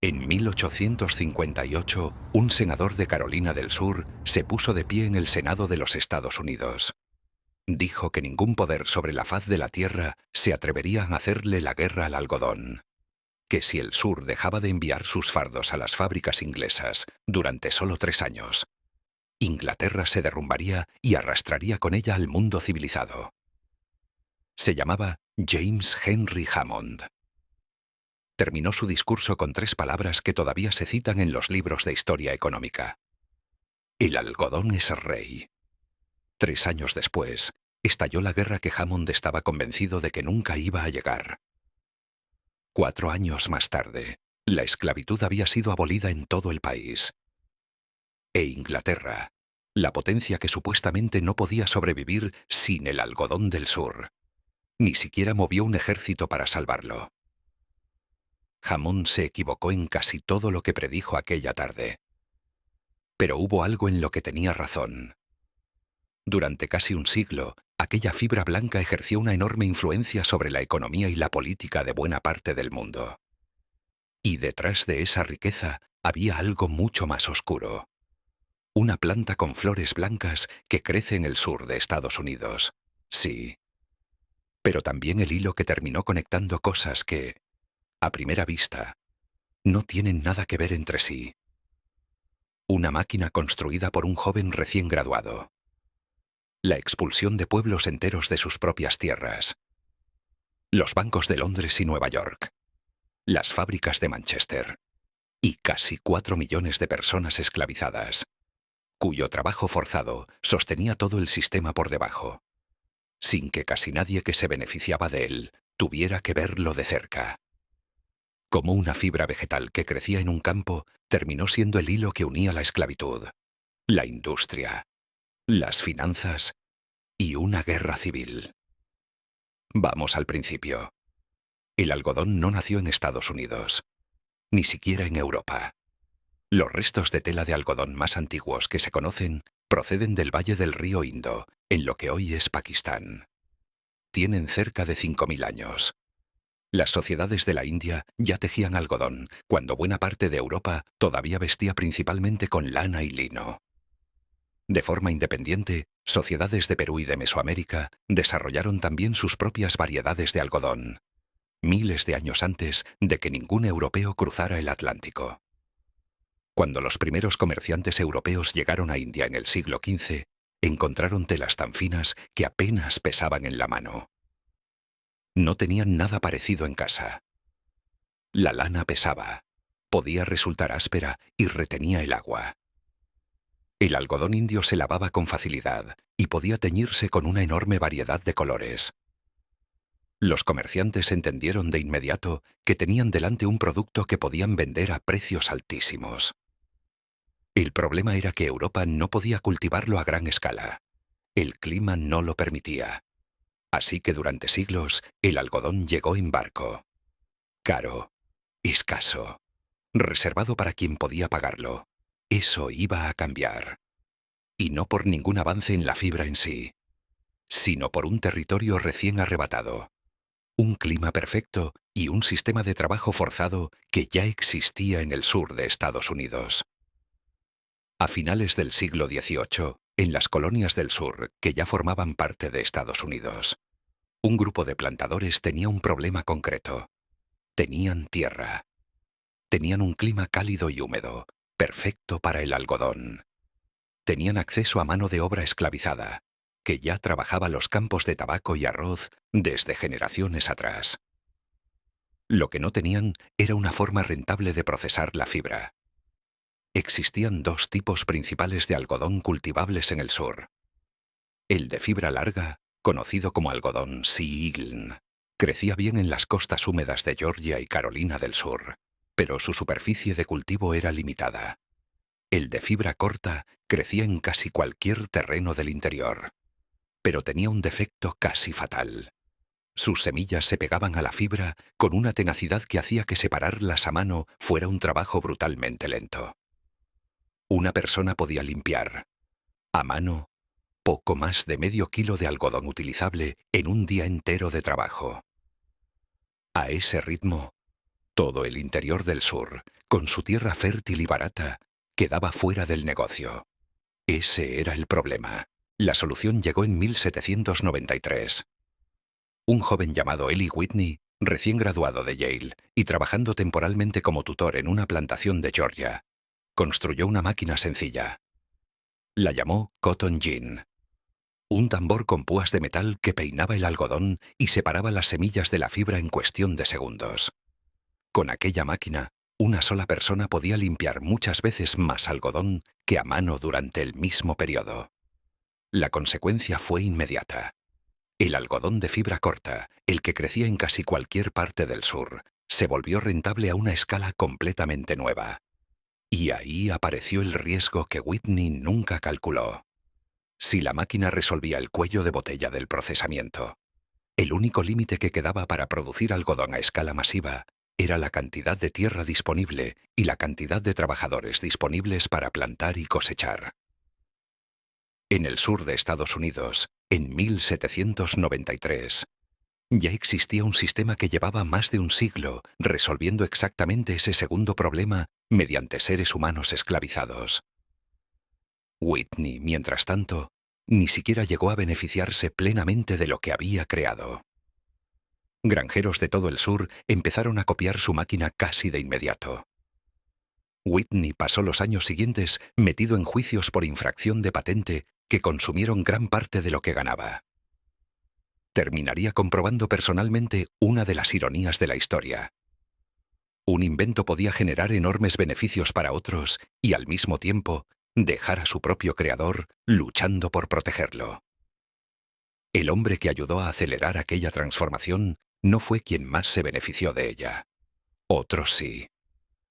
En 1858, un senador de Carolina del Sur se puso de pie en el Senado de los Estados Unidos. Dijo que ningún poder sobre la faz de la tierra se atrevería a hacerle la guerra al algodón. Que si el sur dejaba de enviar sus fardos a las fábricas inglesas durante solo 3 años, Inglaterra se derrumbaría y arrastraría con ella al mundo civilizado. Se llamaba James Henry Hammond. Terminó su discurso con 3 palabras que todavía se citan en los libros de historia económica. El algodón es rey. 3 años después, estalló la guerra que Hammond estaba convencido de que nunca iba a llegar. 4 años más tarde, la esclavitud había sido abolida en todo el país. E Inglaterra, la potencia que supuestamente no podía sobrevivir sin el algodón del sur, ni siquiera movió un ejército para salvarlo. Hammond se equivocó en casi todo lo que predijo aquella tarde. Pero hubo algo en lo que tenía razón. Durante casi un siglo, aquella fibra blanca ejerció una enorme influencia sobre la economía y la política de buena parte del mundo. Y detrás de esa riqueza había algo mucho más oscuro. Una planta con flores blancas que crece en el sur de Estados Unidos. Sí. Pero también el hilo que terminó conectando cosas que, a primera vista, no tienen nada que ver entre sí. Una máquina construida por un joven recién graduado. La expulsión de pueblos enteros de sus propias tierras. Los bancos de Londres y Nueva York. Las fábricas de Manchester. Y casi 4 millones de personas esclavizadas, cuyo trabajo forzado sostenía todo el sistema por debajo, sin que casi nadie que se beneficiaba de él tuviera que verlo de cerca. Como una fibra vegetal que crecía en un campo, terminó siendo el hilo que unía la esclavitud, la industria, las finanzas y una guerra civil. Vamos al principio. El algodón no nació en Estados Unidos, ni siquiera en Europa. Los restos de tela de algodón más antiguos que se conocen proceden del valle del río Indo, en lo que hoy es Pakistán. Tienen cerca de 5.000 años. Las sociedades de la India ya tejían algodón, cuando buena parte de Europa todavía vestía principalmente con lana y lino. De forma independiente, sociedades de Perú y de Mesoamérica desarrollaron también sus propias variedades de algodón, miles de años antes de que ningún europeo cruzara el Atlántico. Cuando los primeros comerciantes europeos llegaron a India en el siglo XV, encontraron telas tan finas que apenas pesaban en la mano. No tenían nada parecido en casa. La lana pesaba, podía resultar áspera y retenía el agua. El algodón indio se lavaba con facilidad y podía teñirse con una enorme variedad de colores. Los comerciantes entendieron de inmediato que tenían delante un producto que podían vender a precios altísimos. El problema era que Europa no podía cultivarlo a gran escala. El clima no lo permitía. Así que durante siglos el algodón llegó en barco. Caro, escaso, reservado para quien podía pagarlo. Eso iba a cambiar. Y no por ningún avance en la fibra en sí, sino por un territorio recién arrebatado, un clima perfecto y un sistema de trabajo forzado que ya existía en el sur de Estados Unidos. A finales del siglo XVIII, en las colonias del sur, que ya formaban parte de Estados Unidos, un grupo de plantadores tenía un problema concreto. Tenían tierra. Tenían un clima cálido y húmedo, perfecto para el algodón. Tenían acceso a mano de obra esclavizada, que ya trabajaba los campos de tabaco y arroz desde generaciones atrás. Lo que no tenían era una forma rentable de procesar la fibra. Existían 2 tipos principales de algodón cultivables en el sur. El de fibra larga, conocido como algodón Sea-Eagle, crecía bien en las costas húmedas de Georgia y Carolina del Sur, pero su superficie de cultivo era limitada. El de fibra corta crecía en casi cualquier terreno del interior, pero tenía un defecto casi fatal. Sus semillas se pegaban a la fibra con una tenacidad que hacía que separarlas a mano fuera un trabajo brutalmente lento. Una persona podía limpiar, a mano, poco más de medio kilo de algodón utilizable en un día entero de trabajo. A ese ritmo, Todo el interior del sur, con su tierra fértil y barata, quedaba fuera del negocio. Ese era el problema. La solución llegó en 1793. Un joven llamado Eli Whitney, recién graduado de Yale y trabajando temporalmente como tutor en una plantación de Georgia, construyó una máquina sencilla. La llamó Cotton Gin. Un tambor con púas de metal que peinaba el algodón y separaba las semillas de la fibra en cuestión de segundos. Con aquella máquina, una sola persona podía limpiar muchas veces más algodón que a mano durante el mismo periodo. La consecuencia fue inmediata. El algodón de fibra corta, el que crecía en casi cualquier parte del sur, se volvió rentable a una escala completamente nueva. Y ahí apareció el riesgo que Whitney nunca calculó. Si la máquina resolvía el cuello de botella del procesamiento, el único límite que quedaba para producir algodón a escala masiva era la cantidad de tierra disponible y la cantidad de trabajadores disponibles para plantar y cosechar. En el sur de Estados Unidos, en 1793, ya existía un sistema que llevaba más de un siglo resolviendo exactamente ese segundo problema mediante seres humanos esclavizados. Whitney, mientras tanto, ni siquiera llegó a beneficiarse plenamente de lo que había creado. Granjeros de todo el sur empezaron a copiar su máquina casi de inmediato. Whitney pasó los años siguientes metido en juicios por infracción de patente que consumieron gran parte de lo que ganaba. Terminaría comprobando personalmente una de las ironías de la historia. Un invento podía generar enormes beneficios para otros y, al mismo tiempo, dejar a su propio creador luchando por protegerlo. El hombre que ayudó a acelerar aquella transformación no fue quien más se benefició de ella. Otros sí.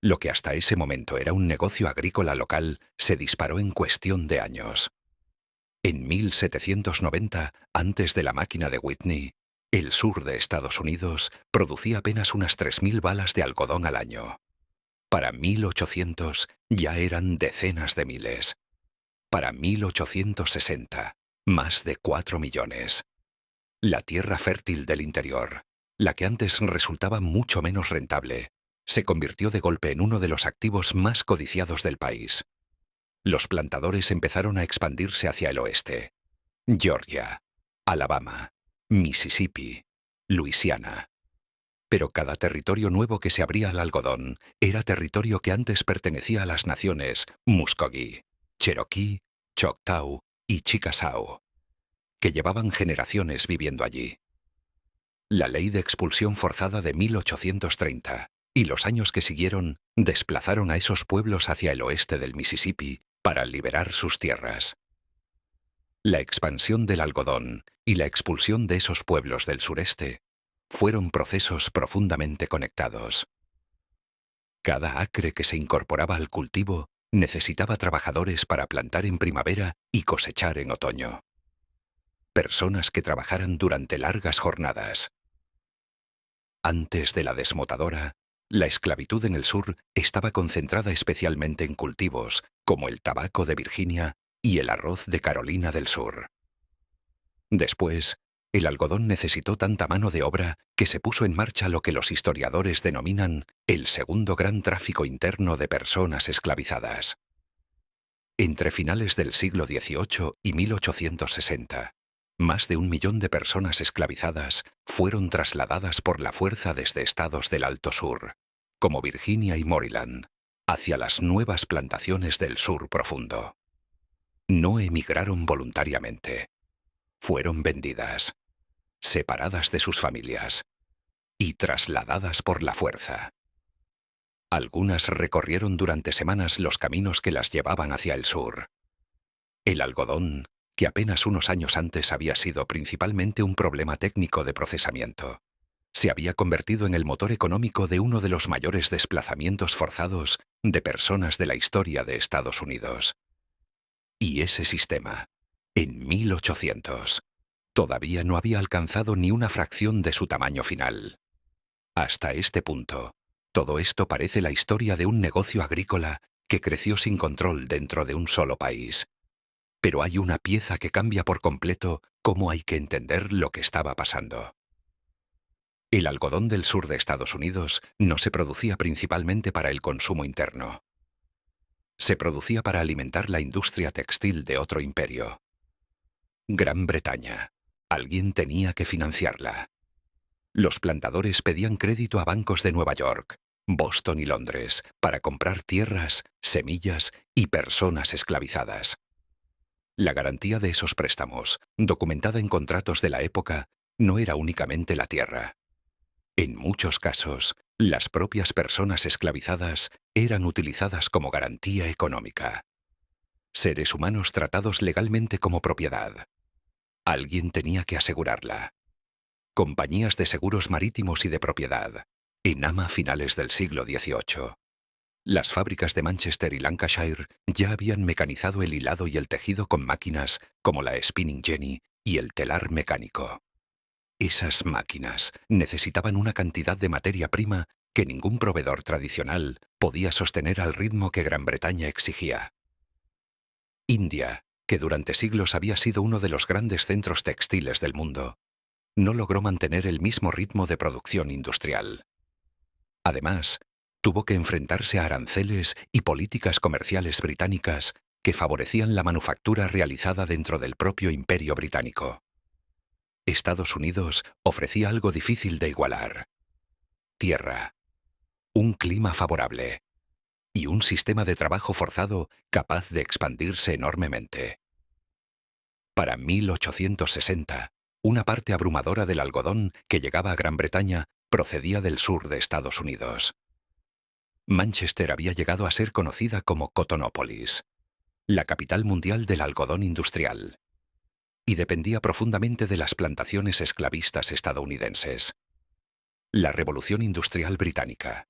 Lo que hasta ese momento era un negocio agrícola local se disparó en cuestión de años. En 1790, antes de la máquina de Whitney, el sur de Estados Unidos producía apenas unas 3.000 balas de algodón al año. Para 1800 ya eran decenas de miles. Para 1860, más de 4 millones. La tierra fértil del interior, la que antes resultaba mucho menos rentable, se convirtió de golpe en uno de los activos más codiciados del país. Los plantadores empezaron a expandirse hacia el oeste. Georgia, Alabama, Mississippi, Luisiana. Pero cada territorio nuevo que se abría al algodón era territorio que antes pertenecía a las naciones Muskogee, Cherokee, Choctaw y Chickasaw, que llevaban generaciones viviendo allí. La ley de expulsión forzada de 1830 y los años que siguieron desplazaron a esos pueblos hacia el oeste del Mississippi para liberar sus tierras. La expansión del algodón y la expulsión de esos pueblos del sureste fueron procesos profundamente conectados. Cada acre que se incorporaba al cultivo necesitaba trabajadores para plantar en primavera y cosechar en otoño. Personas que trabajaran durante largas jornadas. Antes de la desmotadora, la esclavitud en el sur estaba concentrada especialmente en cultivos como el tabaco de Virginia y el arroz de Carolina del Sur. Después, el algodón necesitó tanta mano de obra que se puso en marcha lo que los historiadores denominan el segundo gran tráfico interno de personas esclavizadas. Entre finales del siglo XVIII y 1860, más de 1 millón de personas esclavizadas fueron trasladadas por la fuerza desde estados del Alto Sur, como Virginia y Maryland, hacia las nuevas plantaciones del sur profundo. No emigraron voluntariamente. Fueron vendidas, separadas de sus familias y trasladadas por la fuerza. Algunas recorrieron durante semanas los caminos que las llevaban hacia el sur. El algodón, que apenas unos años antes había sido principalmente un problema técnico de procesamiento, se había convertido en el motor económico de uno de los mayores desplazamientos forzados de personas de la historia de Estados Unidos. Y ese sistema, en 1800, todavía no había alcanzado ni una fracción de su tamaño final. Hasta este punto, todo esto parece la historia de un negocio agrícola que creció sin control dentro de un solo país. Pero hay una pieza que cambia por completo cómo hay que entender lo que estaba pasando. El algodón del sur de Estados Unidos no se producía principalmente para el consumo interno. Se producía para alimentar la industria textil de otro imperio. Gran Bretaña. Alguien tenía que financiarla. Los plantadores pedían crédito a bancos de Nueva York, Boston y Londres para comprar tierras, semillas y personas esclavizadas. La garantía de esos préstamos, documentada en contratos de la época, no era únicamente la tierra. En muchos casos, las propias personas esclavizadas eran utilizadas como garantía económica. Seres humanos tratados legalmente como propiedad. Alguien tenía que asegurarla. Compañías de seguros marítimos y de propiedad, en finales del siglo XVIII. Las fábricas de Manchester y Lancashire ya habían mecanizado el hilado y el tejido con máquinas como la spinning jenny y el telar mecánico. Esas máquinas necesitaban una cantidad de materia prima que ningún proveedor tradicional podía sostener al ritmo que Gran Bretaña exigía. India, que durante siglos había sido uno de los grandes centros textiles del mundo, no logró mantener el mismo ritmo de producción industrial. Además, tuvo que enfrentarse a aranceles y políticas comerciales británicas que favorecían la manufactura realizada dentro del propio Imperio Británico. Estados Unidos ofrecía algo difícil de igualar: tierra, un clima favorable y un sistema de trabajo forzado capaz de expandirse enormemente. Para 1860, una parte abrumadora del algodón que llegaba a Gran Bretaña procedía del sur de Estados Unidos. Manchester había llegado a ser conocida como Cotonópolis, la capital mundial del algodón industrial, y dependía profundamente de las plantaciones esclavistas estadounidenses. La Revolución Industrial Británica.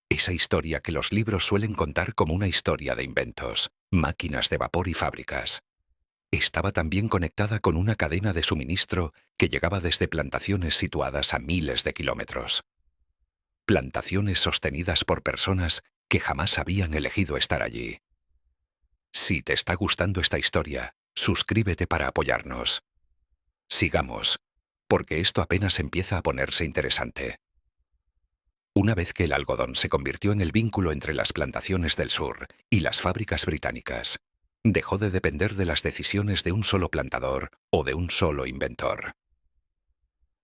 Esa historia que los libros suelen contar como una historia de inventos, máquinas de vapor y fábricas. Estaba también conectada con una cadena de suministro que llegaba desde plantaciones situadas a miles de kilómetros. Plantaciones sostenidas por personas que jamás habían elegido estar allí. Si te está gustando esta historia, suscríbete para apoyarnos. Sigamos, porque esto apenas empieza a ponerse interesante. Una vez que el algodón se convirtió en el vínculo entre las plantaciones del sur y las fábricas británicas, dejó de depender de las decisiones de un solo plantador o de un solo inventor.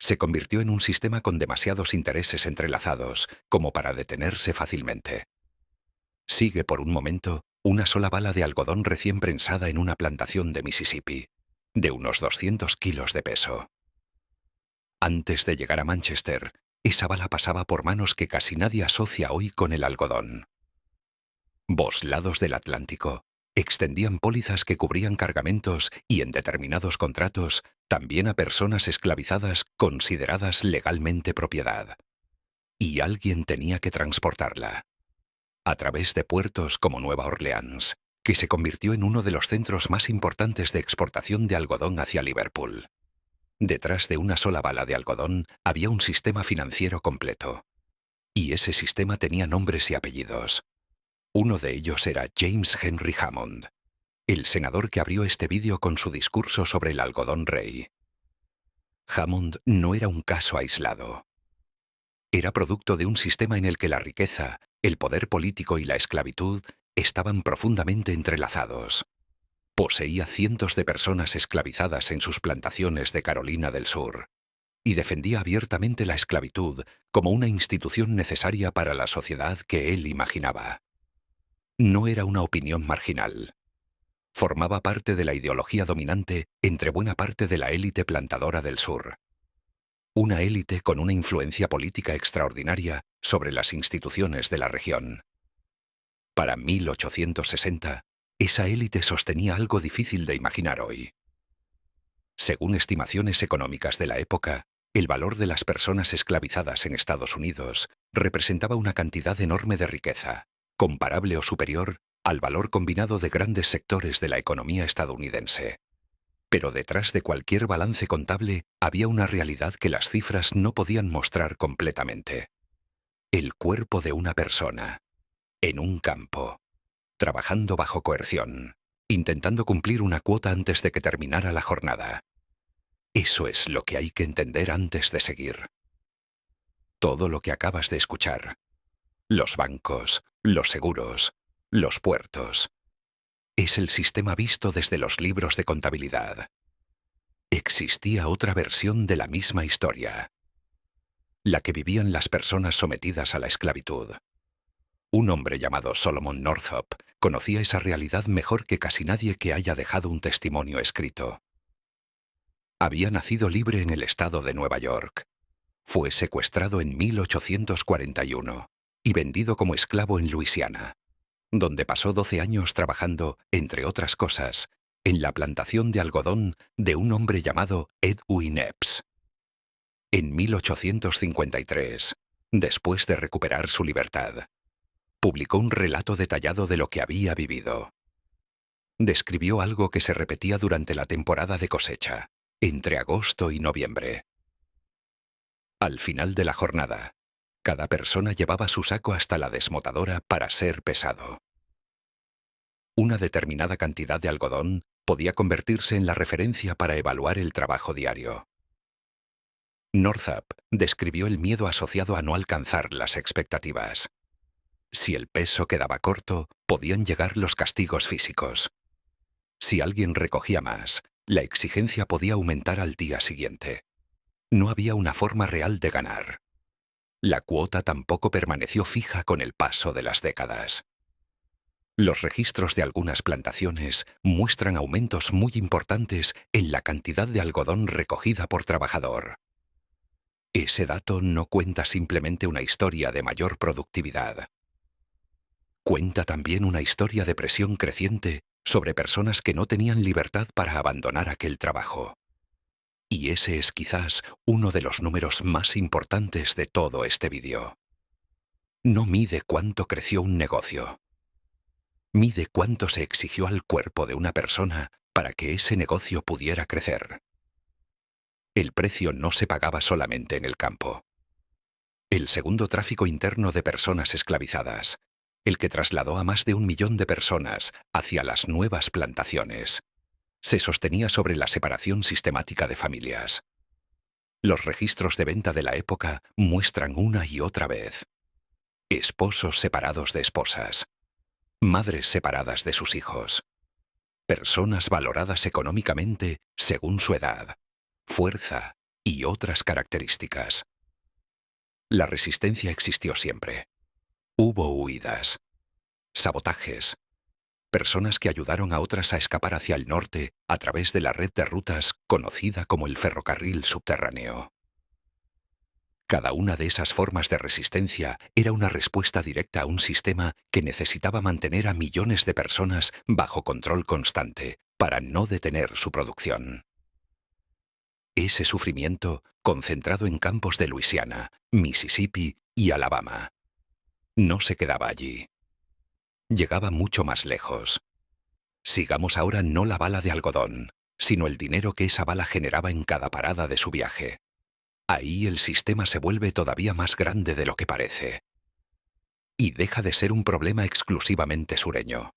Se convirtió en un sistema con demasiados intereses entrelazados como para detenerse fácilmente. Sigue por un momento una sola bala de algodón recién prensada en una plantación de Mississippi, de unos 200 kilos de peso. Antes de llegar a Manchester, esa bala pasaba por manos que casi nadie asocia hoy con el algodón. Vos lados del Atlántico extendían pólizas que cubrían cargamentos y, en determinados contratos, también a personas esclavizadas consideradas legalmente propiedad. Y alguien tenía que transportarla. A través de puertos como Nueva Orleans, que se convirtió en uno de los centros más importantes de exportación de algodón hacia Liverpool. Detrás de una sola bala de algodón había un sistema financiero completo. Y ese sistema tenía nombres y apellidos. Uno de ellos era James Henry Hammond, el senador que abrió este vídeo con su discurso sobre el algodón rey. Hammond no era un caso aislado. Era producto de un sistema en el que la riqueza, el poder político y la esclavitud estaban profundamente entrelazados. Poseía cientos de personas esclavizadas en sus plantaciones de Carolina del Sur, y defendía abiertamente la esclavitud como una institución necesaria para la sociedad que él imaginaba. No era una opinión marginal. Formaba parte de la ideología dominante entre buena parte de la élite plantadora del sur. Una élite con una influencia política extraordinaria sobre las instituciones de la región. Para 1860, esa élite sostenía algo difícil de imaginar hoy. Según estimaciones económicas de la época, el valor de las personas esclavizadas en Estados Unidos representaba una cantidad enorme de riqueza, comparable o superior al valor combinado de grandes sectores de la economía estadounidense. Pero detrás de cualquier balance contable había una realidad que las cifras no podían mostrar completamente. El cuerpo de una persona, en un campo, trabajando bajo coerción, intentando cumplir una cuota antes de que terminara la jornada. Eso es lo que hay que entender antes de seguir. Todo lo que acabas de escuchar. Los bancos, los seguros, los puertos. Es el sistema visto desde los libros de contabilidad. Existía otra versión de la misma historia, la que vivían las personas sometidas a la esclavitud. Un hombre llamado Solomon Northup conocía esa realidad mejor que casi nadie que haya dejado un testimonio escrito. Había nacido libre en el estado de Nueva York. Fue secuestrado en 1841 y vendido como esclavo en Luisiana, donde pasó 12 años trabajando, entre otras cosas, en la plantación de algodón de un hombre llamado Edwin Epps. En 1853, después de recuperar su libertad, publicó un relato detallado de lo que había vivido. Describió algo que se repetía durante la temporada de cosecha, entre agosto y noviembre. Al final de la jornada, cada persona llevaba su saco hasta la desmotadora para ser pesado. Una determinada cantidad de algodón podía convertirse en la referencia para evaluar el trabajo diario. Northup describió el miedo asociado a no alcanzar las expectativas. Si el peso quedaba corto, podían llegar los castigos físicos. Si alguien recogía más, la exigencia podía aumentar al día siguiente. No había una forma real de ganar. La cuota tampoco permaneció fija con el paso de las décadas. Los registros de algunas plantaciones muestran aumentos muy importantes en la cantidad de algodón recogida por trabajador. Ese dato no cuenta simplemente una historia de mayor productividad. Cuenta también una historia de presión creciente sobre personas que no tenían libertad para abandonar aquel trabajo. Y ese es quizás uno de los números más importantes de todo este vídeo. No mide cuánto creció un negocio. Mide cuánto se exigió al cuerpo de una persona para que ese negocio pudiera crecer. El precio no se pagaba solamente en el campo. El segundo tráfico interno de personas esclavizadas, el que trasladó a más de 1 millón de personas hacia las nuevas plantaciones, se sostenía sobre la separación sistemática de familias. Los registros de venta de la época muestran una y otra vez esposos separados de esposas, madres separadas de sus hijos, personas valoradas económicamente según su edad, fuerza y otras características. La resistencia existió siempre. Hubo huidas, sabotajes, personas que ayudaron a otras a escapar hacia el norte a través de la red de rutas conocida como el ferrocarril subterráneo. Cada una de esas formas de resistencia era una respuesta directa a un sistema que necesitaba mantener a millones de personas bajo control constante para no detener su producción. Ese sufrimiento, concentrado en campos de Luisiana, Mississippi y Alabama, no se quedaba allí. Llegaba mucho más lejos. Sigamos ahora no la bala de algodón, sino el dinero que esa bala generaba en cada parada de su viaje. Ahí el sistema se vuelve todavía más grande de lo que parece. Y deja de ser un problema exclusivamente sureño.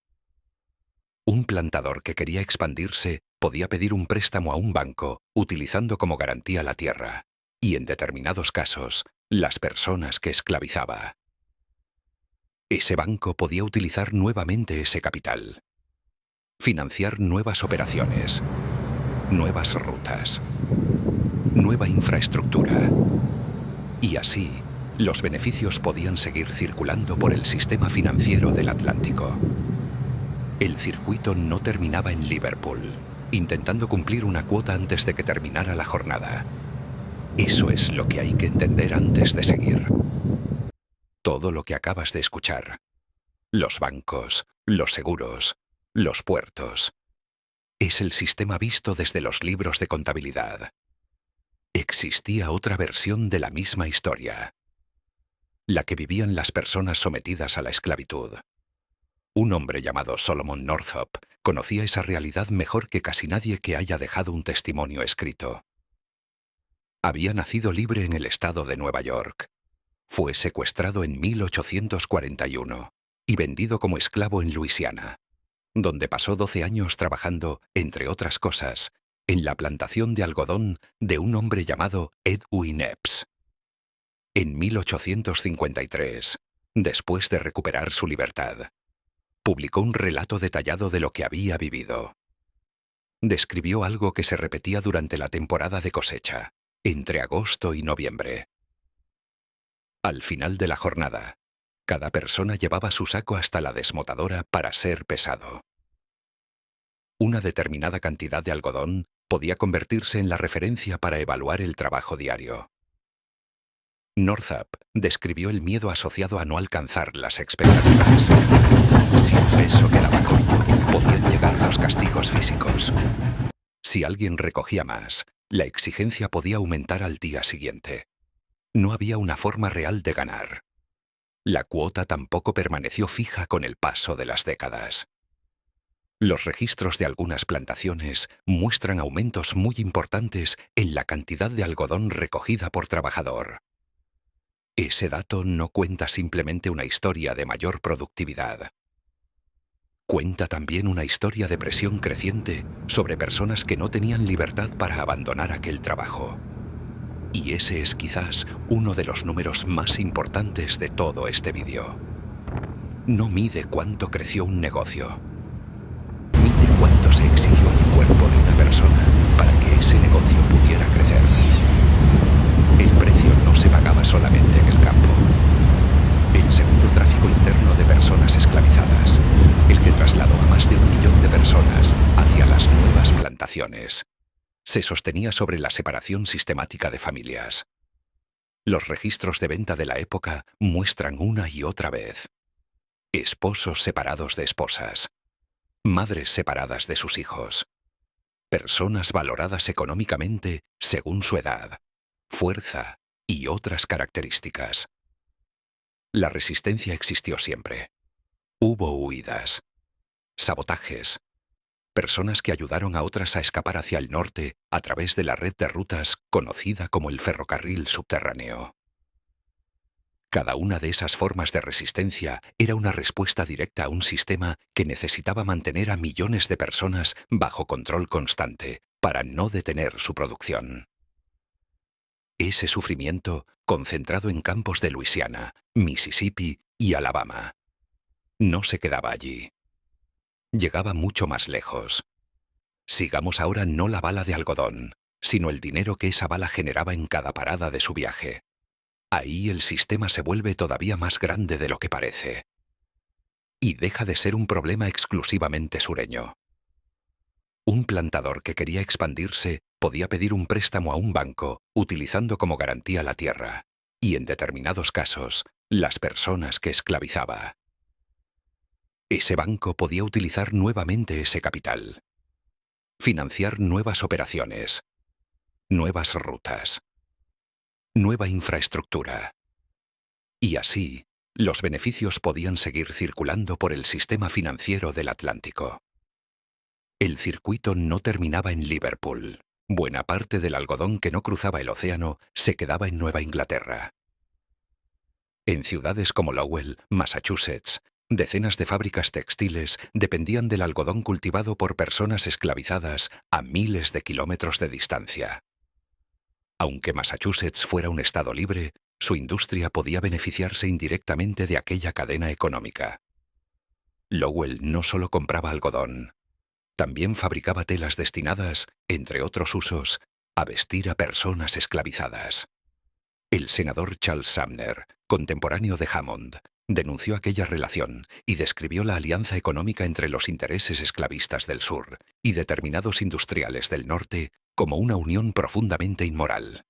Un plantador que quería expandirse podía pedir un préstamo a un banco utilizando como garantía la tierra y, en determinados casos, las personas que esclavizaba. Ese banco podía utilizar nuevamente ese capital, financiar nuevas operaciones, nuevas rutas, nueva infraestructura. Y así, los beneficios podían seguir circulando por el sistema financiero del Atlántico. El circuito no terminaba en Liverpool, intentando cumplir una cuota antes de que terminara la jornada. Eso es lo que hay que entender antes de seguir. Todo lo que acabas de escuchar, los bancos, los seguros, los puertos, es el sistema visto desde los libros de contabilidad. Existía otra versión de la misma historia, la que vivían las personas sometidas a la esclavitud. Un hombre llamado Solomon Northup conocía esa realidad mejor que casi nadie que haya dejado un testimonio escrito. Había nacido libre en el estado de Nueva York. Fue secuestrado en 1841 y vendido como esclavo en Luisiana, donde pasó 12 años trabajando, entre otras cosas, en la plantación de algodón de un hombre llamado Edwin Epps. En 1853, después de recuperar su libertad, publicó un relato detallado de lo que había vivido. Describió algo que se repetía durante la temporada de cosecha, entre agosto y noviembre. Al final de la jornada, cada persona llevaba su saco hasta la desmotadora para ser pesado. Una determinada cantidad de algodón podía convertirse en la referencia para evaluar el trabajo diario. Northup describió el miedo asociado a no alcanzar las expectativas. Si el peso quedaba corto, podían llegar los castigos físicos. Si alguien recogía más, la exigencia podía aumentar al día siguiente. No había una forma real de ganar. La cuota tampoco permaneció fija con el paso de las décadas. Los registros de algunas plantaciones muestran aumentos muy importantes en la cantidad de algodón recogida por trabajador. Ese dato no cuenta simplemente una historia de mayor productividad. Cuenta también una historia de presión creciente sobre personas que no tenían libertad para abandonar aquel trabajo. Y ese es quizás uno de los números más importantes de todo este vídeo. No mide cuánto creció un negocio. Mide cuánto se exigió al cuerpo de una persona para que ese negocio pudiera crecer. El precio no se pagaba solamente en el campo. El segundo tráfico interno de personas esclavizadas, el que trasladó a más de 1 millón de personas hacia las nuevas plantaciones, se sostenía sobre la separación sistemática de familias. Los registros de venta de la época muestran una y otra vez esposos separados de esposas, madres separadas de sus hijos, personas valoradas económicamente según su edad, fuerza y otras características. La resistencia existió siempre. Hubo huidas, sabotajes, personas que ayudaron a otras a escapar hacia el norte a través de la red de rutas conocida como el ferrocarril subterráneo. Cada una de esas formas de resistencia era una respuesta directa a un sistema que necesitaba mantener a millones de personas bajo control constante para no detener su producción. Ese sufrimiento, concentrado en campos de Luisiana, Mississippi y Alabama, no se quedaba allí. Llegaba mucho más lejos. Sigamos ahora no la bala de algodón, sino el dinero que esa bala generaba en cada parada de su viaje. Ahí el sistema se vuelve todavía más grande de lo que parece. Y deja de ser un problema exclusivamente sureño. Un plantador que quería expandirse podía pedir un préstamo a un banco utilizando como garantía la tierra y, en determinados casos, las personas que esclavizaba. Ese banco podía utilizar nuevamente ese capital, financiar nuevas operaciones, nuevas rutas, nueva infraestructura. Y así, los beneficios podían seguir circulando por el sistema financiero del Atlántico. El circuito no terminaba en Liverpool. Buena parte del algodón que no cruzaba el océano se quedaba en Nueva Inglaterra. En ciudades como Lowell, Massachusetts, decenas de fábricas textiles dependían del algodón cultivado por personas esclavizadas a miles de kilómetros de distancia. Aunque Massachusetts fuera un estado libre, su industria podía beneficiarse indirectamente de aquella cadena económica. Lowell no solo compraba algodón, también fabricaba telas destinadas, entre otros usos, a vestir a personas esclavizadas. El senador Charles Sumner, contemporáneo de Hammond, denunció aquella relación y describió la alianza económica entre los intereses esclavistas del sur y determinados industriales del norte como una unión profundamente inmoral.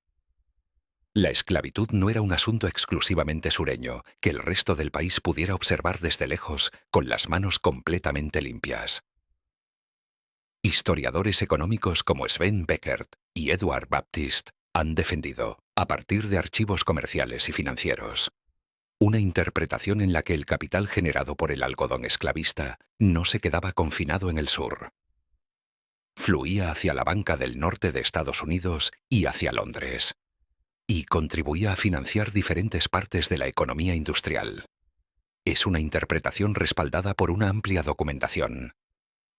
La esclavitud no era un asunto exclusivamente sureño, que el resto del país pudiera observar desde lejos con las manos completamente limpias. Historiadores económicos como Sven Beckert y Edward Baptist han defendido, a partir de archivos comerciales y financieros, una interpretación en la que el capital generado por el algodón esclavista no se quedaba confinado en el sur. Fluía hacia la banca del norte de Estados Unidos y hacia Londres, y contribuía a financiar diferentes partes de la economía industrial. Es una interpretación respaldada por una amplia documentación,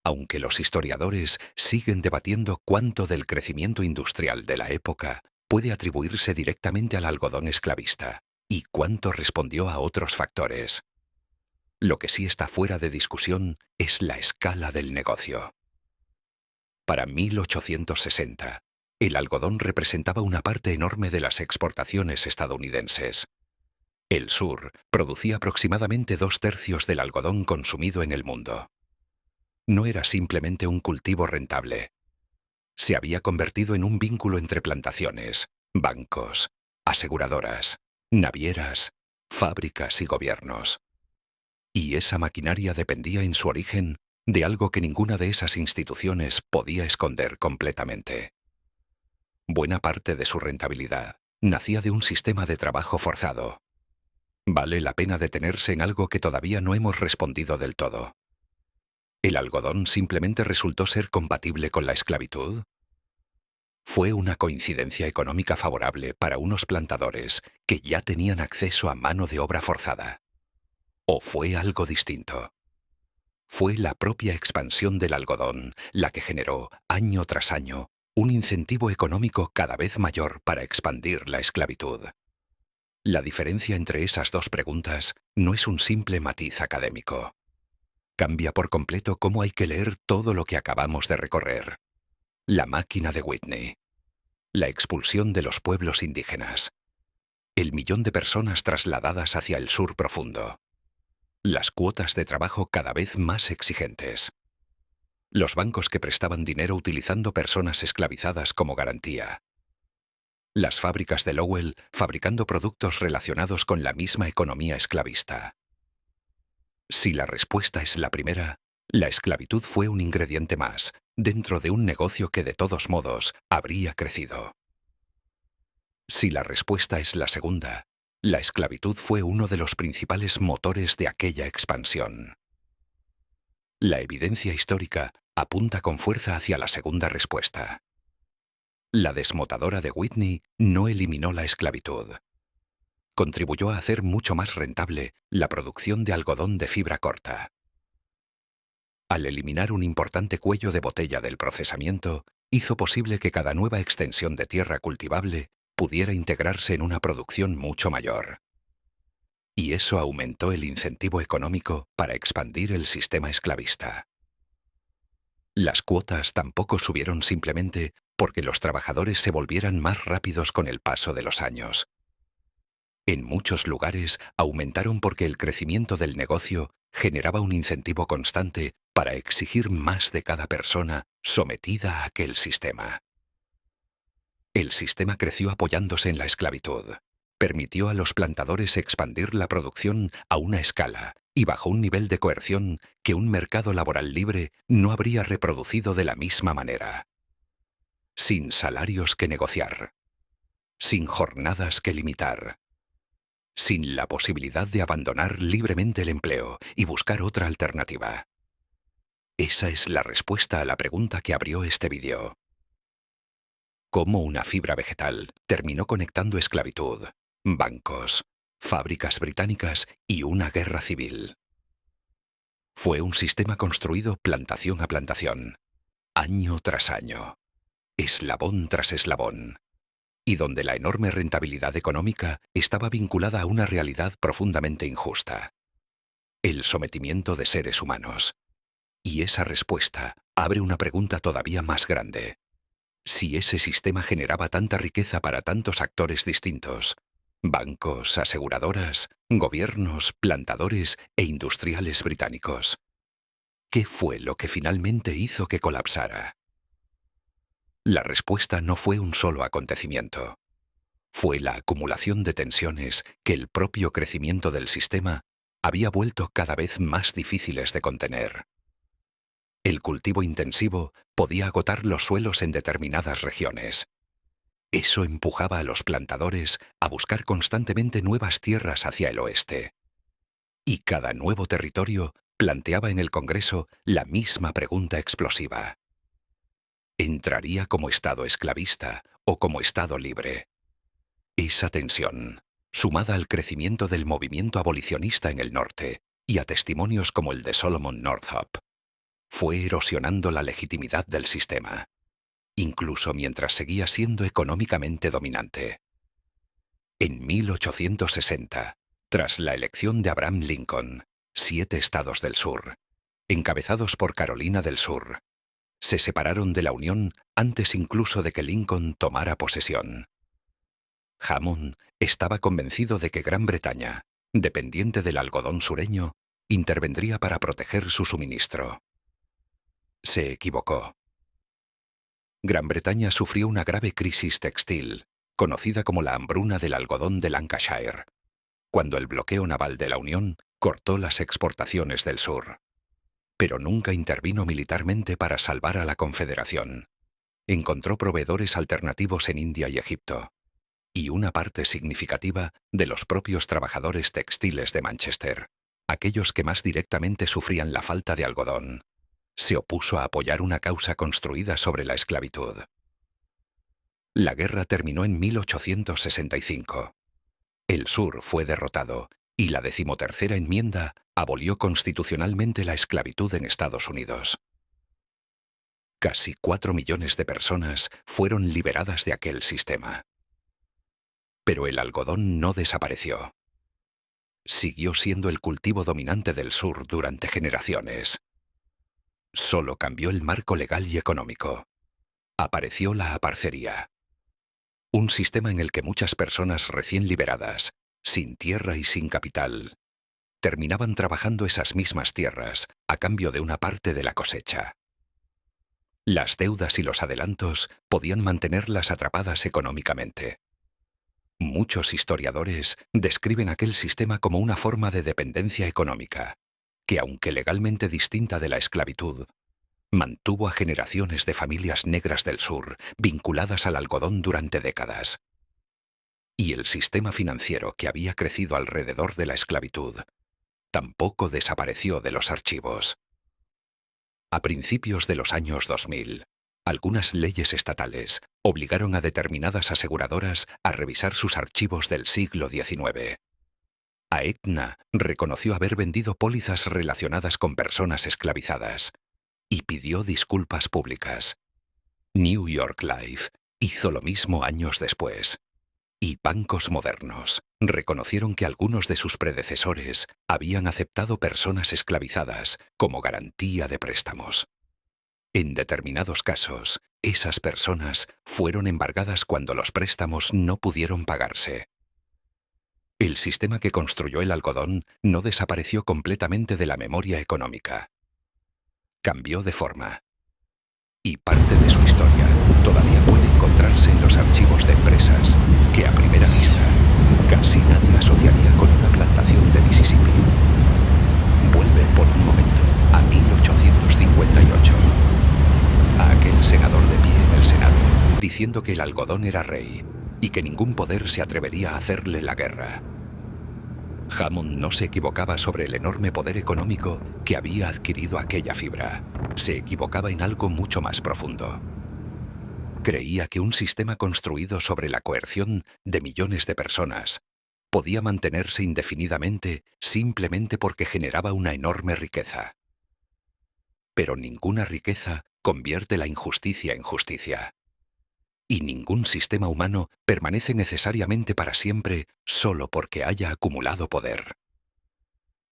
aunque los historiadores siguen debatiendo cuánto del crecimiento industrial de la época puede atribuirse directamente al algodón esclavista y cuánto respondió a otros factores. Lo que sí está fuera de discusión es la escala del negocio. Para 1860, el algodón representaba una parte enorme de las exportaciones estadounidenses. El sur producía aproximadamente 2/3 del algodón consumido en el mundo. No era simplemente un cultivo rentable. Se había convertido en un vínculo entre plantaciones, bancos, aseguradoras, navieras, fábricas y gobiernos. Y esa maquinaria dependía en su origen de algo que ninguna de esas instituciones podía esconder completamente. Buena parte de su rentabilidad nacía de un sistema de trabajo forzado. Vale la pena detenerse en algo que todavía no hemos respondido del todo. ¿El algodón simplemente resultó ser compatible con la esclavitud? ¿Fue una coincidencia económica favorable para unos plantadores que ya tenían acceso a mano de obra forzada? ¿O fue algo distinto? Fue la propia expansión del algodón la que generó, año tras año, un incentivo económico cada vez mayor para expandir la esclavitud. La diferencia entre esas dos preguntas no es un simple matiz académico. Cambia por completo cómo hay que leer todo lo que acabamos de recorrer. La máquina de Whitney. La expulsión de los pueblos indígenas. El millón de personas trasladadas hacia el sur profundo. Las cuotas de trabajo cada vez más exigentes. Los bancos que prestaban dinero utilizando personas esclavizadas como garantía. Las fábricas de Lowell fabricando productos relacionados con la misma economía esclavista. Si la respuesta es la primera, la esclavitud fue un ingrediente más, dentro de un negocio que de todos modos habría crecido. Si la respuesta es la segunda, la esclavitud fue uno de los principales motores de aquella expansión. La evidencia histórica apunta con fuerza hacia la segunda respuesta. La desmotadora de Whitney no eliminó la esclavitud. Contribuyó a hacer mucho más rentable la producción de algodón de fibra corta. Al eliminar un importante cuello de botella del procesamiento, hizo posible que cada nueva extensión de tierra cultivable pudiera integrarse en una producción mucho mayor. Y eso aumentó el incentivo económico para expandir el sistema esclavista. Las cuotas tampoco subieron simplemente porque los trabajadores se volvieran más rápidos con el paso de los años. En muchos lugares aumentaron porque el crecimiento del negocio generaba un incentivo constante para exigir más de cada persona sometida a aquel sistema. El sistema creció apoyándose en la esclavitud. Permitió a los plantadores expandir la producción a una escala y bajo un nivel de coerción que un mercado laboral libre no habría reproducido de la misma manera. Sin salarios que negociar. Sin jornadas que limitar. Sin la posibilidad de abandonar libremente el empleo y buscar otra alternativa. Esa es la respuesta a la pregunta que abrió este vídeo. ¿Cómo una fibra vegetal terminó conectando esclavitud, bancos, fábricas británicas y una guerra civil? Fue un sistema construido plantación a plantación, año tras año, eslabón tras eslabón, y donde la enorme rentabilidad económica estaba vinculada a una realidad profundamente injusta: el sometimiento de seres humanos. Y esa respuesta abre una pregunta todavía más grande. Si ese sistema generaba tanta riqueza para tantos actores distintos, bancos, aseguradoras, gobiernos, plantadores e industriales británicos, ¿qué fue lo que finalmente hizo que colapsara? La respuesta no fue un solo acontecimiento. Fue la acumulación de tensiones que el propio crecimiento del sistema había vuelto cada vez más difíciles de contener. El cultivo intensivo podía agotar los suelos en determinadas regiones. Eso empujaba a los plantadores a buscar constantemente nuevas tierras hacia el oeste. Y cada nuevo territorio planteaba en el Congreso la misma pregunta explosiva: ¿entraría como Estado esclavista o como Estado libre? Esa tensión, sumada al crecimiento del movimiento abolicionista en el norte y a testimonios como el de Solomon Northup, fue erosionando la legitimidad del sistema. incluso mientras seguía siendo económicamente dominante. En 1860, tras la elección de Abraham Lincoln, 7 estados del sur, encabezados por Carolina del Sur, se separaron de la Unión antes incluso de que Lincoln tomara posesión. Hammond estaba convencido de que Gran Bretaña, dependiente del algodón sureño, intervendría para proteger su suministro. Se equivocó. Gran Bretaña sufrió una grave crisis textil, conocida como la hambruna del algodón de Lancashire, cuando el bloqueo naval de la Unión cortó las exportaciones del sur. Pero nunca intervino militarmente para salvar a la Confederación. Encontró proveedores alternativos en India y Egipto, y una parte significativa de los propios trabajadores textiles de Manchester, aquellos que más directamente sufrían la falta de algodón, se opuso a apoyar una causa construida sobre la esclavitud. La guerra terminó en 1865. El sur fue derrotado y la 13ª enmienda abolió constitucionalmente la esclavitud en Estados Unidos. Casi 4 millones de personas fueron liberadas de aquel sistema. Pero el algodón no desapareció. Siguió siendo el cultivo dominante del sur durante generaciones. Solo cambió el marco legal y económico. Apareció la aparcería. Un sistema en el que muchas personas recién liberadas, sin tierra y sin capital, terminaban trabajando esas mismas tierras a cambio de una parte de la cosecha. Las deudas y los adelantos podían mantenerlas atrapadas económicamente. Muchos historiadores describen aquel sistema como una forma de dependencia económica, que aunque legalmente distinta de la esclavitud, mantuvo a generaciones de familias negras del sur vinculadas al algodón durante décadas. Y el sistema financiero que había crecido alrededor de la esclavitud tampoco desapareció de los archivos. A principios de los años 2000, algunas leyes estatales obligaron a determinadas aseguradoras a revisar sus archivos del siglo XIX. Aetna reconoció haber vendido pólizas relacionadas con personas esclavizadas y pidió disculpas públicas. New York Life hizo lo mismo años después. Y bancos modernos reconocieron que algunos de sus predecesores habían aceptado personas esclavizadas como garantía de préstamos. En determinados casos, esas personas fueron embargadas cuando los préstamos no pudieron pagarse. El sistema que construyó el algodón no desapareció completamente de la memoria económica. Cambió de forma. Y parte de su historia todavía puede encontrarse en los archivos de empresas que a primera vista casi nadie asociaría con una plantación de Mississippi. Vuelve por un momento a 1858, a aquel senador de pie en el Senado, diciendo que el algodón era rey y que ningún poder se atrevería a hacerle la guerra. Hammond no se equivocaba sobre el enorme poder económico que había adquirido aquella fibra. Se equivocaba en algo mucho más profundo. Creía que un sistema construido sobre la coerción de millones de personas podía mantenerse indefinidamente simplemente porque generaba una enorme riqueza. Pero ninguna riqueza convierte la injusticia en justicia. Y ningún sistema humano permanece necesariamente para siempre solo porque haya acumulado poder.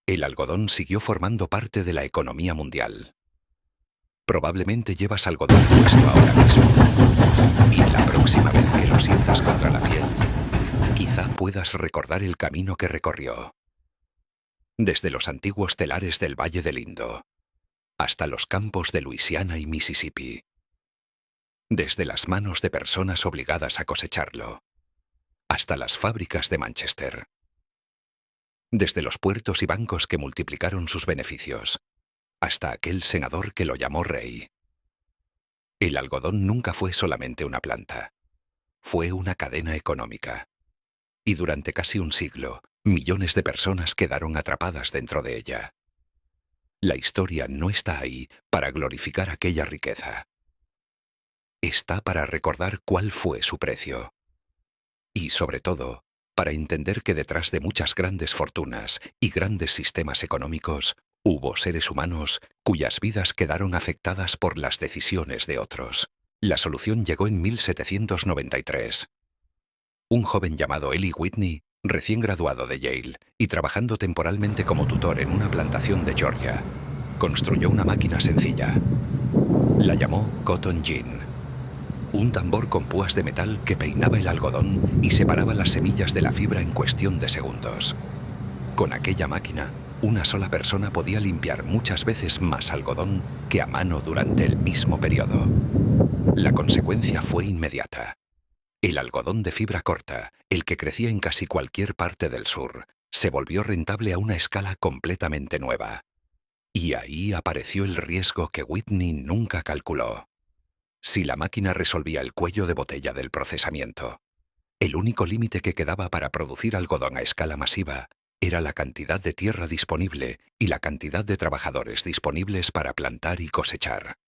El algodón siguió formando parte de la economía mundial. Probablemente llevas algodón puesto ahora mismo. Y la próxima vez que lo sientas contra la piel, quizá puedas recordar el camino que recorrió. Desde los antiguos telares del Valle del Indo, hasta los campos de Luisiana y Mississippi. Desde las manos de personas obligadas a cosecharlo, hasta las fábricas de Manchester. Desde los puertos y bancos que multiplicaron sus beneficios, hasta aquel senador que lo llamó rey. El algodón nunca fue solamente una planta. Fue una cadena económica. Y durante casi un siglo, millones de personas quedaron atrapadas dentro de ella. La historia no está ahí para glorificar aquella riqueza. Está para recordar cuál fue su precio. Y sobre todo, para entender que detrás de muchas grandes fortunas y grandes sistemas económicos, hubo seres humanos cuyas vidas quedaron afectadas por las decisiones de otros. La solución llegó en 1793. Un joven llamado Eli Whitney, recién graduado de Yale y trabajando temporalmente como tutor en una plantación de Georgia, construyó una máquina sencilla. La llamó Cotton Gin. Un tambor con púas de metal que peinaba el algodón y separaba las semillas de la fibra en cuestión de segundos. Con aquella máquina, una sola persona podía limpiar muchas veces más algodón que a mano durante el mismo periodo. La consecuencia fue inmediata. El algodón de fibra corta, el que crecía en casi cualquier parte del sur, se volvió rentable a una escala completamente nueva. Y ahí apareció el riesgo que Whitney nunca calculó. Si la máquina resolvía el cuello de botella del procesamiento, el único límite que quedaba para producir algodón a escala masiva era la cantidad de tierra disponible y la cantidad de trabajadores disponibles para plantar y cosechar.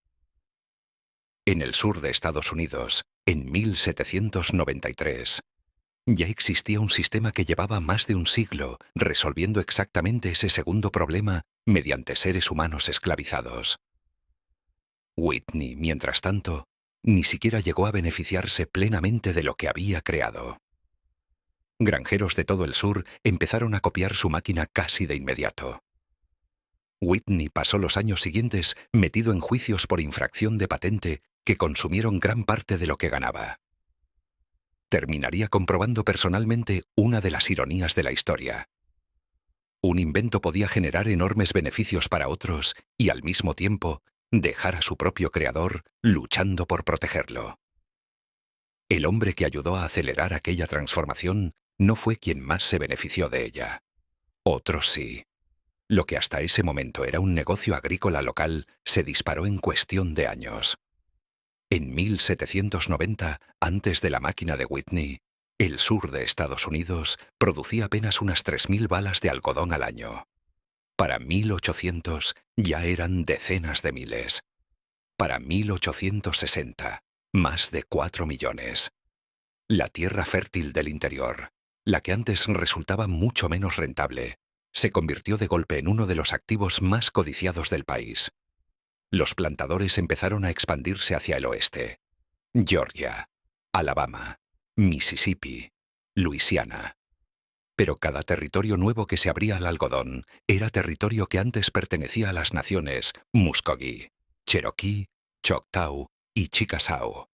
En el sur de Estados Unidos, en 1793, ya existía un sistema que llevaba más de un siglo resolviendo exactamente ese segundo problema mediante seres humanos esclavizados. Whitney, mientras tanto, ni siquiera llegó a beneficiarse plenamente de lo que había creado. Granjeros de todo el sur empezaron a copiar su máquina casi de inmediato. Whitney pasó los años siguientes metido en juicios por infracción de patente que consumieron gran parte de lo que ganaba. Terminaría comprobando personalmente una de las ironías de la historia. Un invento podía generar enormes beneficios para otros y al mismo tiempo dejar a su propio creador luchando por protegerlo. El hombre que ayudó a acelerar aquella transformación no fue quien más se benefició de ella. Otros sí. Lo que hasta ese momento era un negocio agrícola local se disparó en cuestión de años. En 1790, antes de la máquina de Whitney, el sur de Estados Unidos producía apenas unas 3.000 balas de algodón al año. Para 1800 ya eran decenas de miles. Para 1860, más de 4 millones. La tierra fértil del interior, la que antes resultaba mucho menos rentable, se convirtió de golpe en uno de los activos más codiciados del país. Los plantadores empezaron a expandirse hacia el oeste. Georgia, Alabama, Mississippi, Luisiana. Pero cada territorio nuevo que se abría al algodón era territorio que antes pertenecía a las naciones Muskogee, Cherokee, Choctaw y Chickasaw,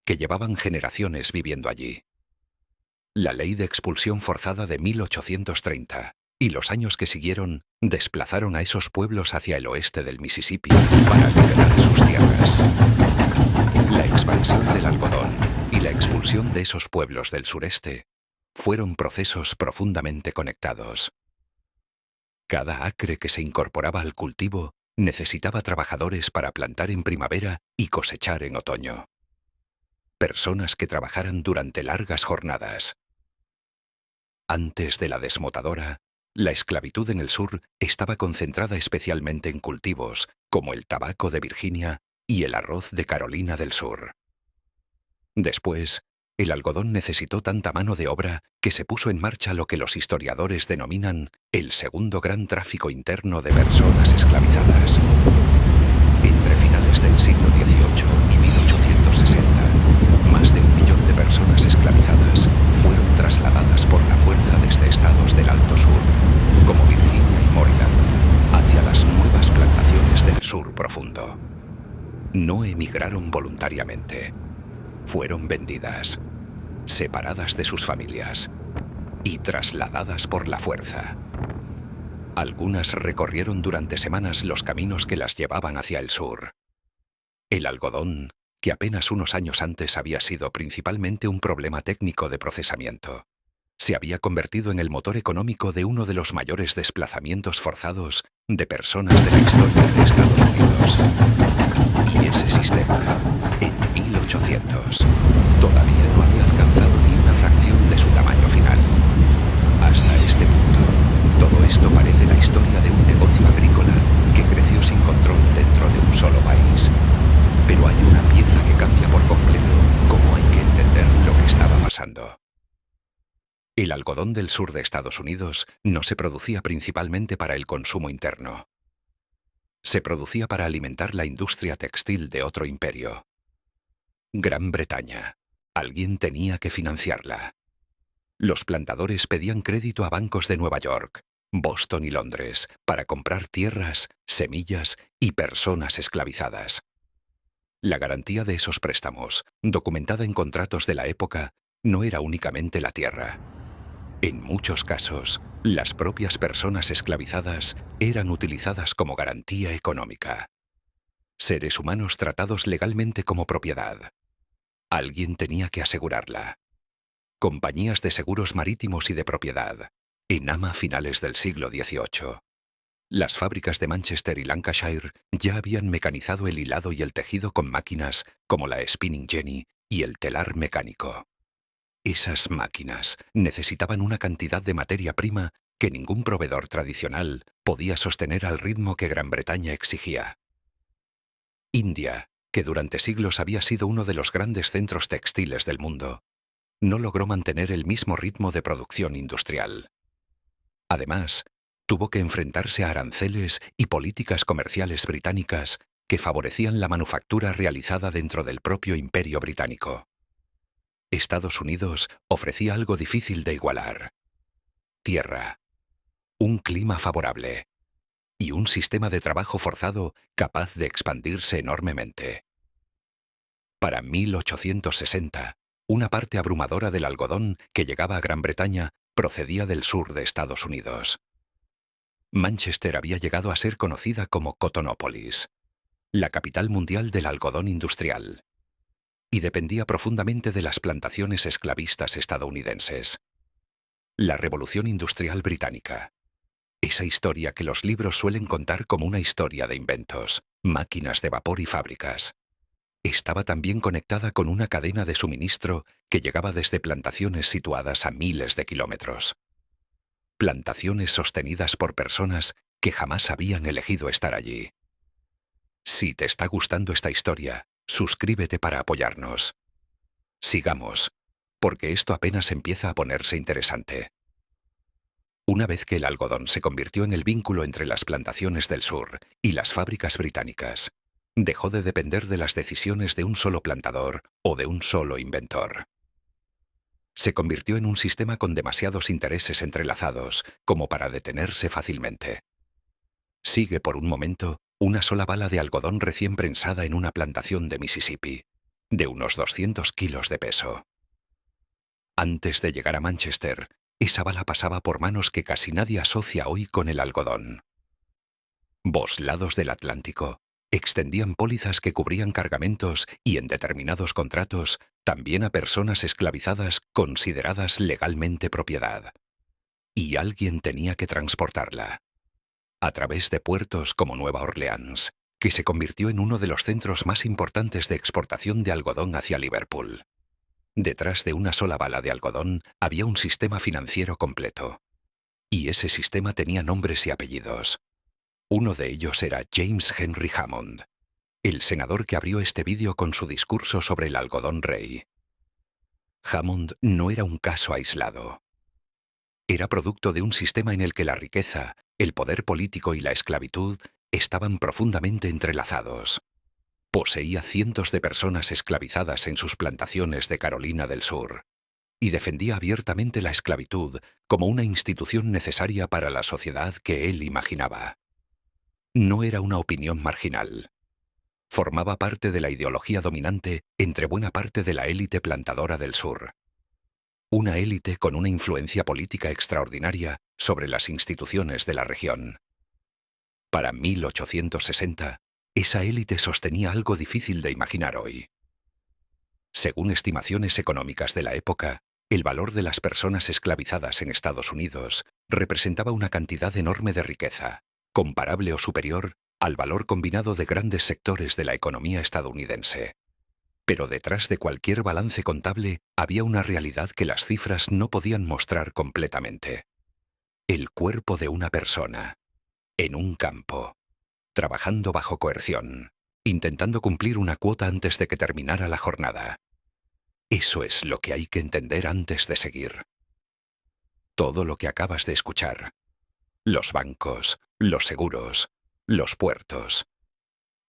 que llevaban generaciones viviendo allí. La ley de expulsión forzada de 1830 y los años que siguieron desplazaron a esos pueblos hacia el oeste del Mississippi para liberar sus tierras. La expansión del algodón y la expulsión de esos pueblos del sureste fueron procesos profundamente conectados. Cada acre que se incorporaba al cultivo necesitaba trabajadores para plantar en primavera y cosechar en otoño. Personas que trabajaran durante largas jornadas. Antes de la desmotadora, la esclavitud en el sur estaba concentrada especialmente en cultivos como el tabaco de Virginia y el arroz de Carolina del Sur. Después, el algodón necesitó tanta mano de obra que se puso en marcha lo que los historiadores denominan el segundo gran tráfico interno de personas esclavizadas. Entre finales del siglo XVIII y 1860, más de 1 millón de personas esclavizadas fueron trasladadas por la fuerza desde estados del Alto Sur, como Virginia y Maryland, hacia las nuevas plantaciones del sur profundo. No emigraron voluntariamente. Fueron vendidas, separadas de sus familias y trasladadas por la fuerza. Algunas recorrieron durante semanas los caminos que las llevaban hacia el sur. El algodón, que apenas unos años antes había sido principalmente un problema técnico de procesamiento, se había convertido en el motor económico de uno de los mayores desplazamientos forzados de personas de la historia de Estados Unidos. Y ese sistema, en 1800, todavía no había alcanzado ni una fracción de su tamaño final. Hasta este punto, todo esto parece la historia de un negocio agrícola que creció sin control dentro de un solo país. Pero hay una pieza que cambia por completo cómo hay que entender lo que estaba pasando. El algodón del sur de Estados Unidos no se producía principalmente para el consumo interno. Se producía para alimentar la industria textil de otro imperio. Gran Bretaña. Alguien tenía que financiarla. Los plantadores pedían crédito a bancos de Nueva York, Boston y Londres para comprar tierras, semillas y personas esclavizadas. La garantía de esos préstamos, documentada en contratos de la época, no era únicamente la tierra. En muchos casos, las propias personas esclavizadas eran utilizadas como garantía económica. Seres humanos tratados legalmente como propiedad. Alguien tenía que asegurarla. Compañías de seguros marítimos y de propiedad, ENAMA a finales del siglo XVIII. Las fábricas de Manchester y Lancashire ya habían mecanizado el hilado y el tejido con máquinas como la Spinning Jenny y el telar mecánico. Esas máquinas necesitaban una cantidad de materia prima que ningún proveedor tradicional podía sostener al ritmo que Gran Bretaña exigía. India, que durante siglos había sido uno de los grandes centros textiles del mundo, no logró mantener el mismo ritmo de producción industrial. Además, tuvo que enfrentarse a aranceles y políticas comerciales británicas que favorecían la manufactura realizada dentro del propio Imperio Británico. Estados Unidos ofrecía algo difícil de igualar: tierra, un clima favorable y un sistema de trabajo forzado capaz de expandirse enormemente. Para 1860, una parte abrumadora del algodón que llegaba a Gran Bretaña procedía del sur de Estados Unidos. Manchester había llegado a ser conocida como Cotonópolis, la capital mundial del algodón industrial, y dependía profundamente de las plantaciones esclavistas estadounidenses. La Revolución Industrial Británica. Esa historia que los libros suelen contar como una historia de inventos, máquinas de vapor y fábricas. Estaba también conectada con una cadena de suministro que llegaba desde plantaciones situadas a miles de kilómetros. Plantaciones sostenidas por personas que jamás habían elegido estar allí. Si te está gustando esta historia, suscríbete para apoyarnos. Sigamos, porque esto apenas empieza a ponerse interesante. Una vez que el algodón se convirtió en el vínculo entre las plantaciones del sur y las fábricas británicas, dejó de depender de las decisiones de un solo plantador o de un solo inventor. Se convirtió en un sistema con demasiados intereses entrelazados como para detenerse fácilmente. Sigue por un momento una sola bala de algodón recién prensada en una plantación de Mississippi, de unos 200 kilos de peso. Antes de llegar a Manchester, esa bala pasaba por manos que casi nadie asocia hoy con el algodón. Vos lados del Atlántico extendían pólizas que cubrían cargamentos y, en determinados contratos, también a personas esclavizadas consideradas legalmente propiedad. Y alguien tenía que transportarla. A través de puertos como Nueva Orleans, que se convirtió en uno de los centros más importantes de exportación de algodón hacia Liverpool. Detrás de una sola bala de algodón había un sistema financiero completo. Y ese sistema tenía nombres y apellidos. Uno de ellos era James Henry Hammond, el senador que abrió este vídeo con su discurso sobre el algodón rey. Hammond no era un caso aislado. Era producto de un sistema en el que la riqueza, el poder político y la esclavitud estaban profundamente entrelazados. Poseía cientos de personas esclavizadas en sus plantaciones de Carolina del Sur, y defendía abiertamente la esclavitud como una institución necesaria para la sociedad que él imaginaba. No era una opinión marginal. Formaba parte de la ideología dominante entre buena parte de la élite plantadora del sur. Una élite con una influencia política extraordinaria sobre las instituciones de la región. Para 1860, esa élite sostenía algo difícil de imaginar hoy. Según estimaciones económicas de la época, el valor de las personas esclavizadas en Estados Unidos representaba una cantidad enorme de riqueza, comparable o superior al valor combinado de grandes sectores de la economía estadounidense. Pero detrás de cualquier balance contable había una realidad que las cifras no podían mostrar completamente. El cuerpo de una persona, en un campo, trabajando bajo coerción, intentando cumplir una cuota antes de que terminara la jornada. Eso es lo que hay que entender antes de seguir. Todo lo que acabas de escuchar, los bancos, los seguros, los puertos,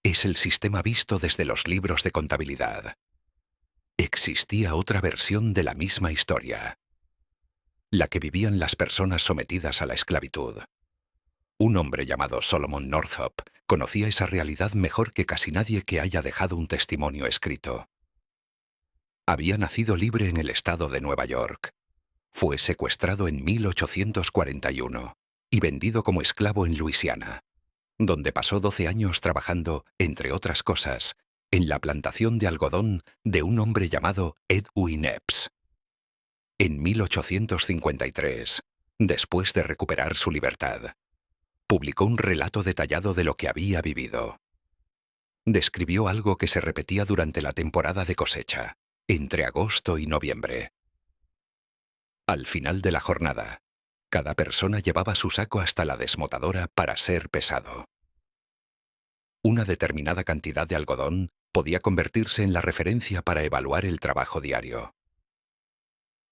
es el sistema visto desde los libros de contabilidad. Existía otra versión de la misma historia, la que vivían las personas sometidas a la esclavitud. Un hombre llamado Solomon Northup conocía esa realidad mejor que casi nadie que haya dejado un testimonio escrito. Había nacido libre en el estado de Nueva York. Fue secuestrado en 1841 y vendido como esclavo en Luisiana, donde pasó 12 años trabajando, entre otras cosas, en la plantación de algodón de un hombre llamado Edwin Epps. En 1853, después de recuperar su libertad, publicó un relato detallado de lo que había vivido. Describió algo que se repetía durante la temporada de cosecha, entre agosto y noviembre. Al final de la jornada, cada persona llevaba su saco hasta la desmotadora para ser pesado. Una determinada cantidad de algodón podía convertirse en la referencia para evaluar el trabajo diario.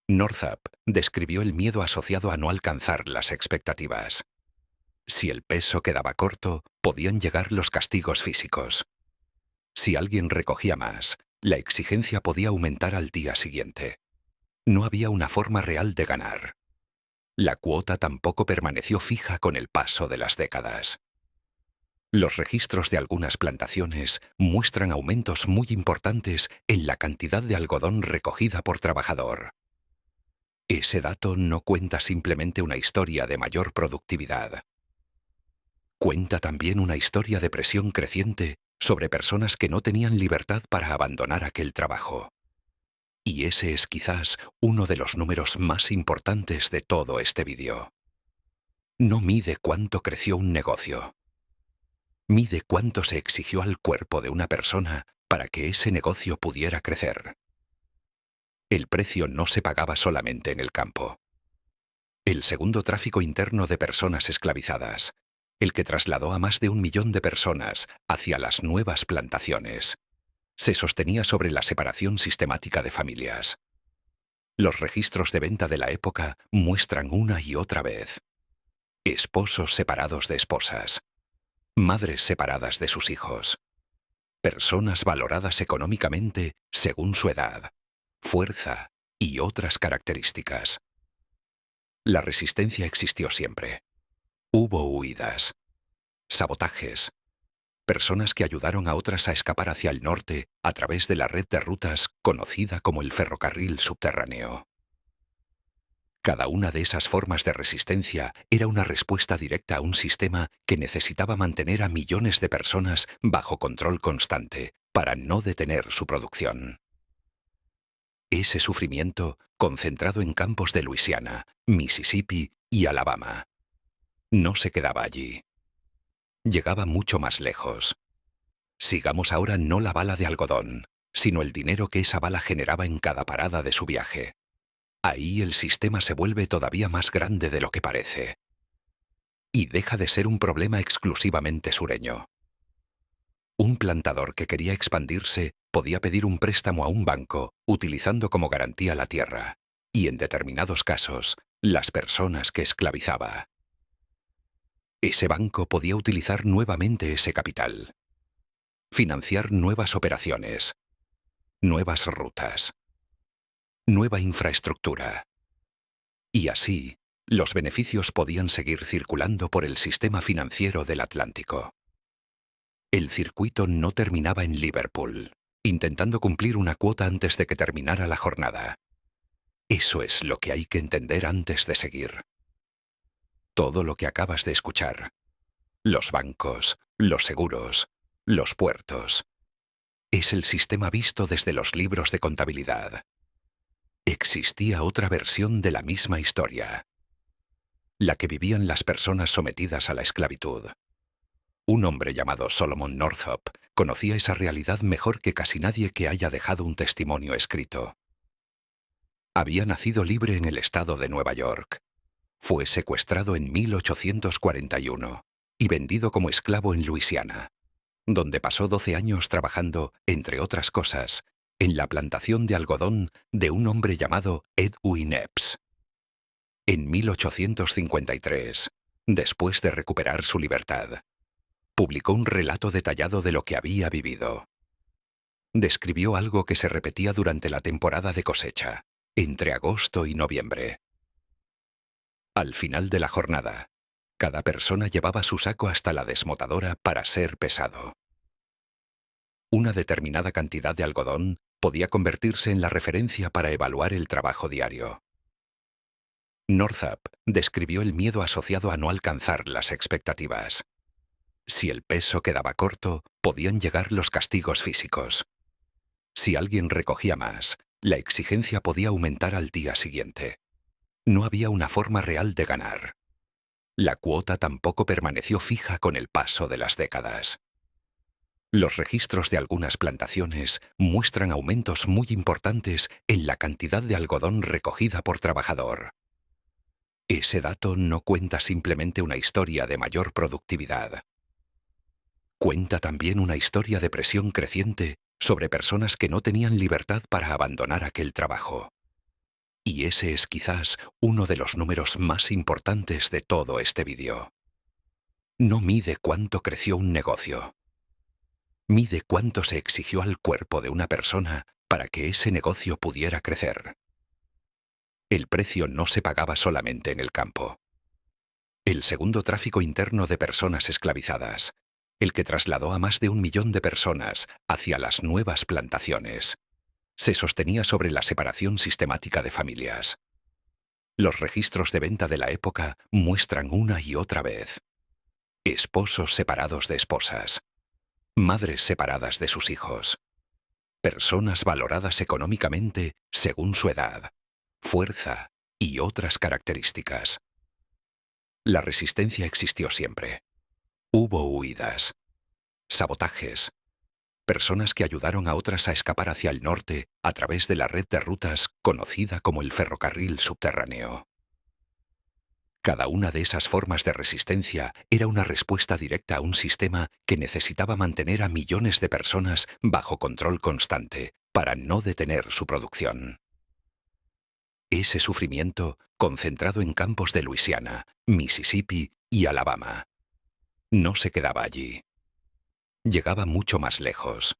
Northup describió el miedo asociado a no alcanzar las expectativas. Si el peso quedaba corto, podían llegar los castigos físicos. Si alguien recogía más, la exigencia podía aumentar al día siguiente. No había una forma real de ganar. La cuota tampoco permaneció fija con el paso de las décadas. Los registros de algunas plantaciones muestran aumentos muy importantes en la cantidad de algodón recogida por trabajador. Ese dato no cuenta simplemente una historia de mayor productividad. Cuenta también una historia de presión creciente sobre personas que no tenían libertad para abandonar aquel trabajo. Y ese es quizás uno de los números más importantes de todo este vídeo. No mide cuánto creció un negocio. Mide cuánto se exigió al cuerpo de una persona para que ese negocio pudiera crecer. El precio no se pagaba solamente en el campo. El segundo tráfico interno de personas esclavizadas, el que trasladó a más de 1 millón de personas hacia las nuevas plantaciones, se sostenía sobre la separación sistemática de familias. Los registros de venta de la época muestran una y otra vez esposos separados de esposas, madres separadas de sus hijos, personas valoradas económicamente según su edad, fuerza y otras características. La resistencia existió siempre. Hubo huidas, sabotajes, personas que ayudaron a otras a escapar hacia el norte a través de la red de rutas conocida como el ferrocarril subterráneo. Cada una de esas formas de resistencia era una respuesta directa a un sistema que necesitaba mantener a millones de personas bajo control constante para no detener su producción. Ese sufrimiento concentrado en campos de Luisiana, Mississippi y Alabama. No se quedaba allí. Llegaba mucho más lejos. Sigamos ahora no la bala de algodón, sino el dinero que esa bala generaba en cada parada de su viaje. Ahí el sistema se vuelve todavía más grande de lo que parece. Y deja de ser un problema exclusivamente sureño. Un plantador que quería expandirse podía pedir un préstamo a un banco utilizando como garantía la tierra, y en determinados casos, las personas que esclavizaba. Ese banco podía utilizar nuevamente ese capital, financiar nuevas operaciones, nuevas rutas, nueva infraestructura. Y así, los beneficios podían seguir circulando por el sistema financiero del Atlántico. El circuito no terminaba en Liverpool, intentando cumplir una cuota antes de que terminara la jornada. Eso es lo que hay que entender antes de seguir. Todo lo que acabas de escuchar, los bancos, los seguros, los puertos, es el sistema visto desde los libros de contabilidad. Existía otra versión de la misma historia, la que vivían las personas sometidas a la esclavitud. Un hombre llamado Solomon Northup conocía esa realidad mejor que casi nadie que haya dejado un testimonio escrito. Había nacido libre en el estado de Nueva York. Fue secuestrado en 1841 y vendido como esclavo en Luisiana, donde pasó 12 años trabajando, entre otras cosas, en la plantación de algodón de un hombre llamado Edwin Epps. En 1853, después de recuperar su libertad, publicó un relato detallado de lo que había vivido. describió algo que se repetía durante la temporada de cosecha, entre agosto y noviembre. Al final de la jornada, cada persona llevaba su saco hasta la desmotadora para ser pesado. Una determinada cantidad de algodón podía convertirse en la referencia para evaluar el trabajo diario. Northup describió el miedo asociado a no alcanzar las expectativas. Si el peso quedaba corto, podían llegar los castigos físicos. Si alguien recogía más, la exigencia podía aumentar al día siguiente. No había una forma real de ganar. La cuota tampoco permaneció fija con el paso de las décadas. Los registros de algunas plantaciones muestran aumentos muy importantes en la cantidad de algodón recogida por trabajador. Ese dato no cuenta simplemente una historia de mayor productividad. Cuenta también una historia de presión creciente sobre personas que no tenían libertad para abandonar aquel trabajo. Y ese es quizás uno de los números más importantes de todo este vídeo. No mide cuánto creció un negocio. Mide cuánto se exigió al cuerpo de una persona para que ese negocio pudiera crecer. El precio no se pagaba solamente en el campo. El segundo tráfico interno de personas esclavizadas, el que trasladó a más de 1 millón de personas hacia las nuevas plantaciones, se sostenía sobre la separación sistemática de familias. Los registros de venta de la época muestran una y otra vez esposos separados de esposas, madres separadas de sus hijos, personas valoradas económicamente según su edad, fuerza y otras características. La resistencia existió siempre. Hubo huidas, sabotajes, personas que ayudaron a otras a escapar hacia el norte a través de la red de rutas conocida como el ferrocarril subterráneo. Cada una de esas formas de resistencia era una respuesta directa a un sistema que necesitaba mantener a millones de personas bajo control constante para no detener su producción. Ese sufrimiento concentrado en campos de Luisiana, Mississippi y Alabama. No se quedaba allí. Llegaba mucho más lejos.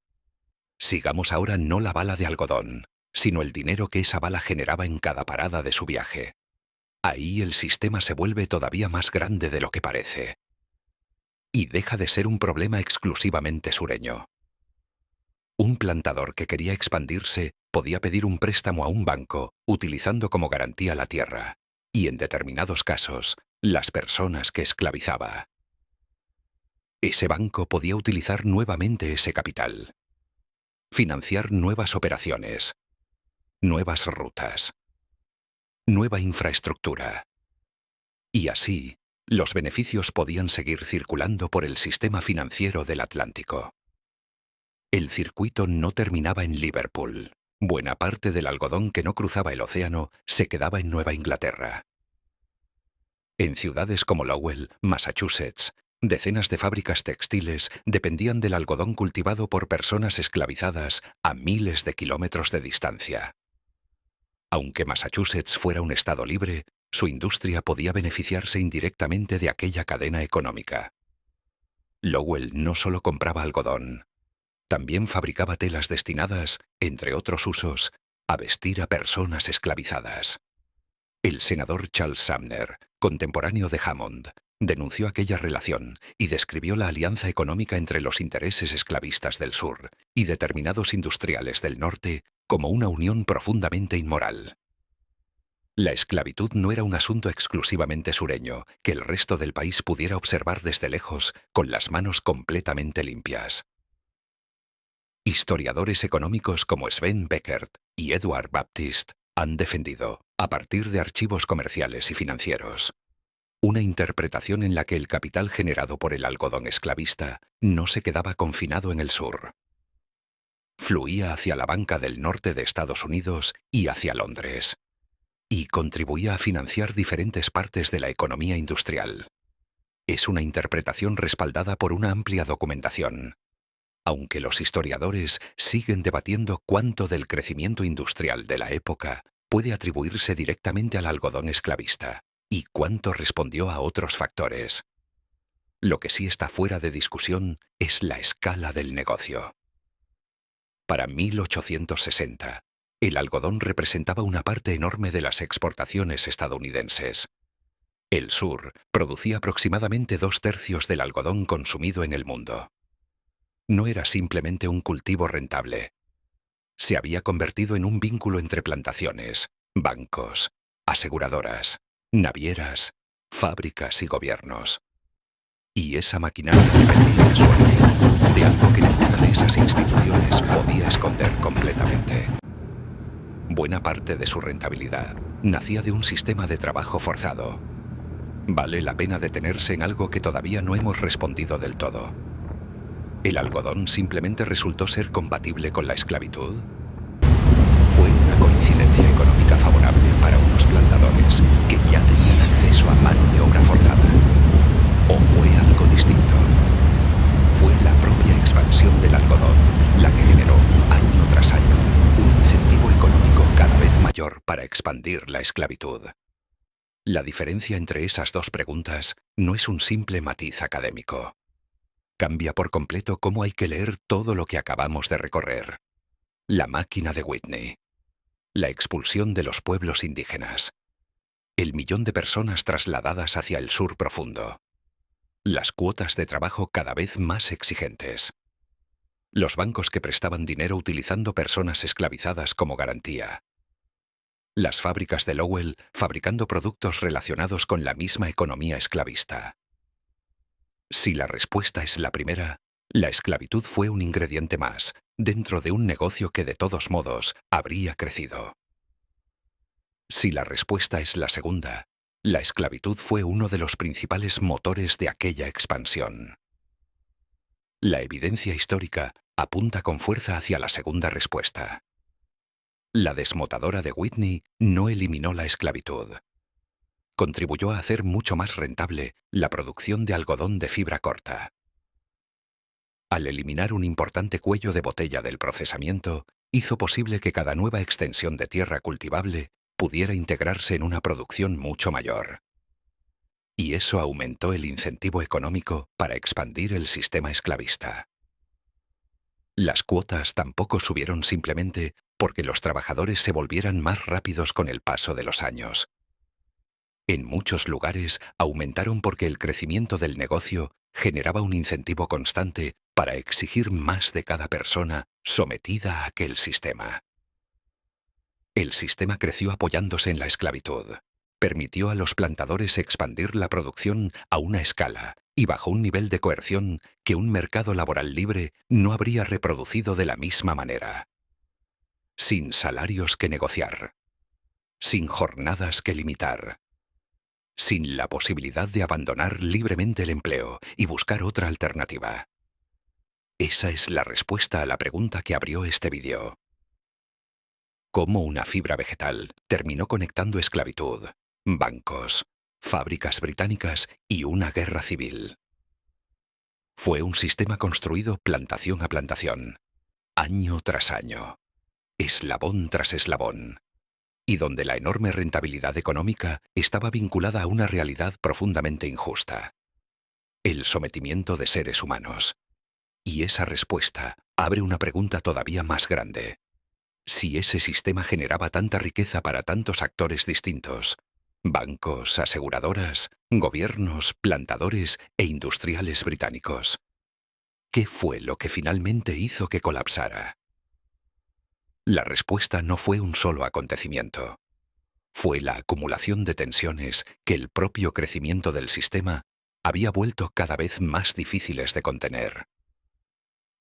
Sigamos ahora no la bala de algodón, sino el dinero que esa bala generaba en cada parada de su viaje. Ahí el sistema se vuelve todavía más grande de lo que parece. Y deja de ser un problema exclusivamente sureño. Un plantador que quería expandirse podía pedir un préstamo a un banco utilizando como garantía la tierra, y en determinados casos, las personas que esclavizaba. Ese banco podía utilizar nuevamente ese capital, financiar nuevas operaciones, nuevas rutas, nueva infraestructura. Y así, los beneficios podían seguir circulando por el sistema financiero del Atlántico. El circuito no terminaba en Liverpool. Buena parte del algodón que no cruzaba el océano se quedaba en Nueva Inglaterra. En ciudades como Lowell, Massachusetts, decenas de fábricas textiles dependían del algodón cultivado por personas esclavizadas a miles de kilómetros de distancia. Aunque Massachusetts fuera un estado libre, su industria podía beneficiarse indirectamente de aquella cadena económica. Lowell no solo compraba algodón, también fabricaba telas destinadas, entre otros usos, a vestir a personas esclavizadas. El senador Charles Sumner, contemporáneo de Hammond, denunció aquella relación y describió la alianza económica entre los intereses esclavistas del sur y determinados industriales del norte como una unión profundamente inmoral. La esclavitud no era un asunto exclusivamente sureño que el resto del país pudiera observar desde lejos con las manos completamente limpias. Historiadores económicos como Sven Beckert y Edward Baptist han defendido, a partir de archivos comerciales y financieros, una interpretación en la que el capital generado por el algodón esclavista no se quedaba confinado en el sur. Fluía hacia la banca del norte de Estados Unidos y hacia Londres, y contribuía a financiar diferentes partes de la economía industrial. Es una interpretación respaldada por una amplia documentación, aunque los historiadores siguen debatiendo cuánto del crecimiento industrial de la época puede atribuirse directamente al algodón esclavista y cuánto respondió a otros factores. Lo que sí está fuera de discusión es la escala del negocio. Para 1860, el algodón representaba una parte enorme de las exportaciones estadounidenses. El sur producía aproximadamente 2/3 del algodón consumido en el mundo. No era simplemente un cultivo rentable. Se había convertido en un vínculo entre plantaciones, bancos, aseguradoras, navieras, fábricas y gobiernos. Y esa maquinaria dependía de su origen, de algo que ninguna de esas instituciones podía esconder completamente. Buena parte de su rentabilidad nacía de un sistema de trabajo forzado. Vale la pena detenerse en algo que todavía no hemos respondido del todo. ¿El algodón simplemente resultó ser compatible con la esclavitud? ¿Fue una coincidencia económica favorable para unos plantadores que ya tenían acceso a mano de obra forzada? ¿O fue algo distinto? Fue la propia expansión del algodón la que generó, año tras año, un incentivo económico cada vez mayor para expandir la esclavitud. La diferencia entre esas dos preguntas no es un simple matiz académico. Cambia por completo cómo hay que leer todo lo que acabamos de recorrer. La máquina de Whitney. La expulsión de los pueblos indígenas. El millón de personas trasladadas hacia el sur profundo. Las cuotas de trabajo cada vez más exigentes. Los bancos que prestaban dinero utilizando personas esclavizadas como garantía. Las fábricas de Lowell fabricando productos relacionados con la misma economía esclavista. Si la respuesta es la primera, la esclavitud fue un ingrediente más, dentro de un negocio que de todos modos habría crecido. Si la respuesta es la segunda, la esclavitud fue uno de los principales motores de aquella expansión. La evidencia histórica apunta con fuerza hacia la segunda respuesta. La desmotadora de Whitney no eliminó la esclavitud. Contribuyó a hacer mucho más rentable la producción de algodón de fibra corta. Al eliminar un importante cuello de botella del procesamiento, hizo posible que cada nueva extensión de tierra cultivable pudiera integrarse en una producción mucho mayor. Y eso aumentó el incentivo económico para expandir el sistema esclavista. Las cuotas tampoco subieron simplemente porque los trabajadores se volvieran más rápidos con el paso de los años. En muchos lugares aumentaron porque el crecimiento del negocio generaba un incentivo constante para exigir más de cada persona sometida a aquel sistema. El sistema creció apoyándose en la esclavitud. Permitió a los plantadores expandir la producción a una escala y bajo un nivel de coerción que un mercado laboral libre no habría reproducido de la misma manera. Sin salarios que negociar. Sin jornadas que limitar. Sin la posibilidad de abandonar libremente el empleo y buscar otra alternativa. Esa es la respuesta a la pregunta que abrió este vídeo. ¿Cómo una fibra vegetal terminó conectando esclavitud, bancos, fábricas británicas y una guerra civil? Fue un sistema construido plantación a plantación, año tras año, eslabón tras eslabón, y donde la enorme rentabilidad económica estaba vinculada a una realidad profundamente injusta: el sometimiento de seres humanos. Y esa respuesta abre una pregunta todavía más grande. Si ese sistema generaba tanta riqueza para tantos actores distintos, bancos, aseguradoras, gobiernos, plantadores e industriales británicos, ¿qué fue lo que finalmente hizo que colapsara? La respuesta no fue un solo acontecimiento. Fue la acumulación de tensiones que el propio crecimiento del sistema había vuelto cada vez más difíciles de contener.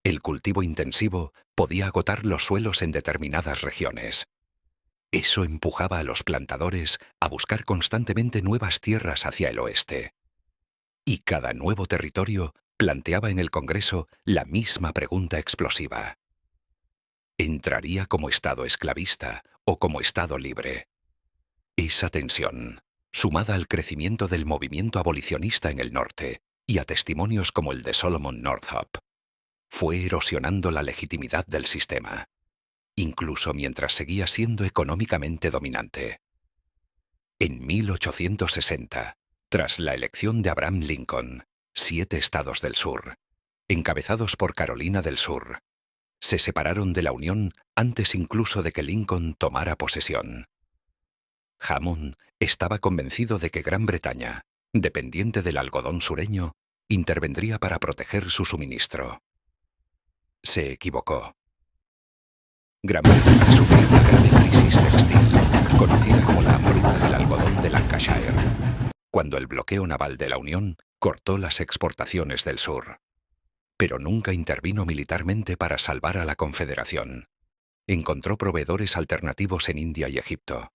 El cultivo intensivo podía agotar los suelos en determinadas regiones. Eso empujaba a los plantadores a buscar constantemente nuevas tierras hacia el oeste. Y cada nuevo territorio planteaba en el Congreso la misma pregunta explosiva. ¿Entraría como Estado esclavista o como Estado libre? Esa tensión, sumada al crecimiento del movimiento abolicionista en el norte y a testimonios como el de Solomon Northup, fue erosionando la legitimidad del sistema, incluso mientras seguía siendo económicamente dominante. En 1860, tras la elección de Abraham Lincoln, 7 estados del sur, encabezados por Carolina del Sur, Se separaron de la Unión antes incluso de que Lincoln tomara posesión. Hammond estaba convencido de que Gran Bretaña, dependiente del algodón sureño, intervendría para proteger su suministro. Se equivocó. Gran Bretaña sufrió una grave crisis textil, conocida como la hambruna del algodón de Lancashire, cuando el bloqueo naval de la Unión cortó las exportaciones del sur. Pero nunca intervino militarmente para salvar a la Confederación. Encontró proveedores alternativos en India y Egipto,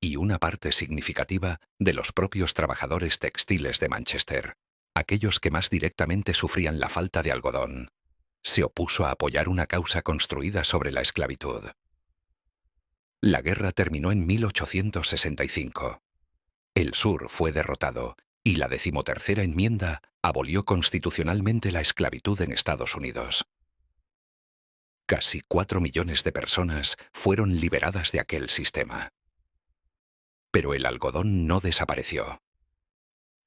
y una parte significativa de los propios trabajadores textiles de Manchester, aquellos que más directamente sufrían la falta de algodón, se opuso a apoyar una causa construida sobre la esclavitud. La guerra terminó en 1865. El sur fue derrotado y la 13ª enmienda abolió constitucionalmente la esclavitud en Estados Unidos. Casi 4 millones de personas fueron liberadas de aquel sistema. Pero el algodón no desapareció.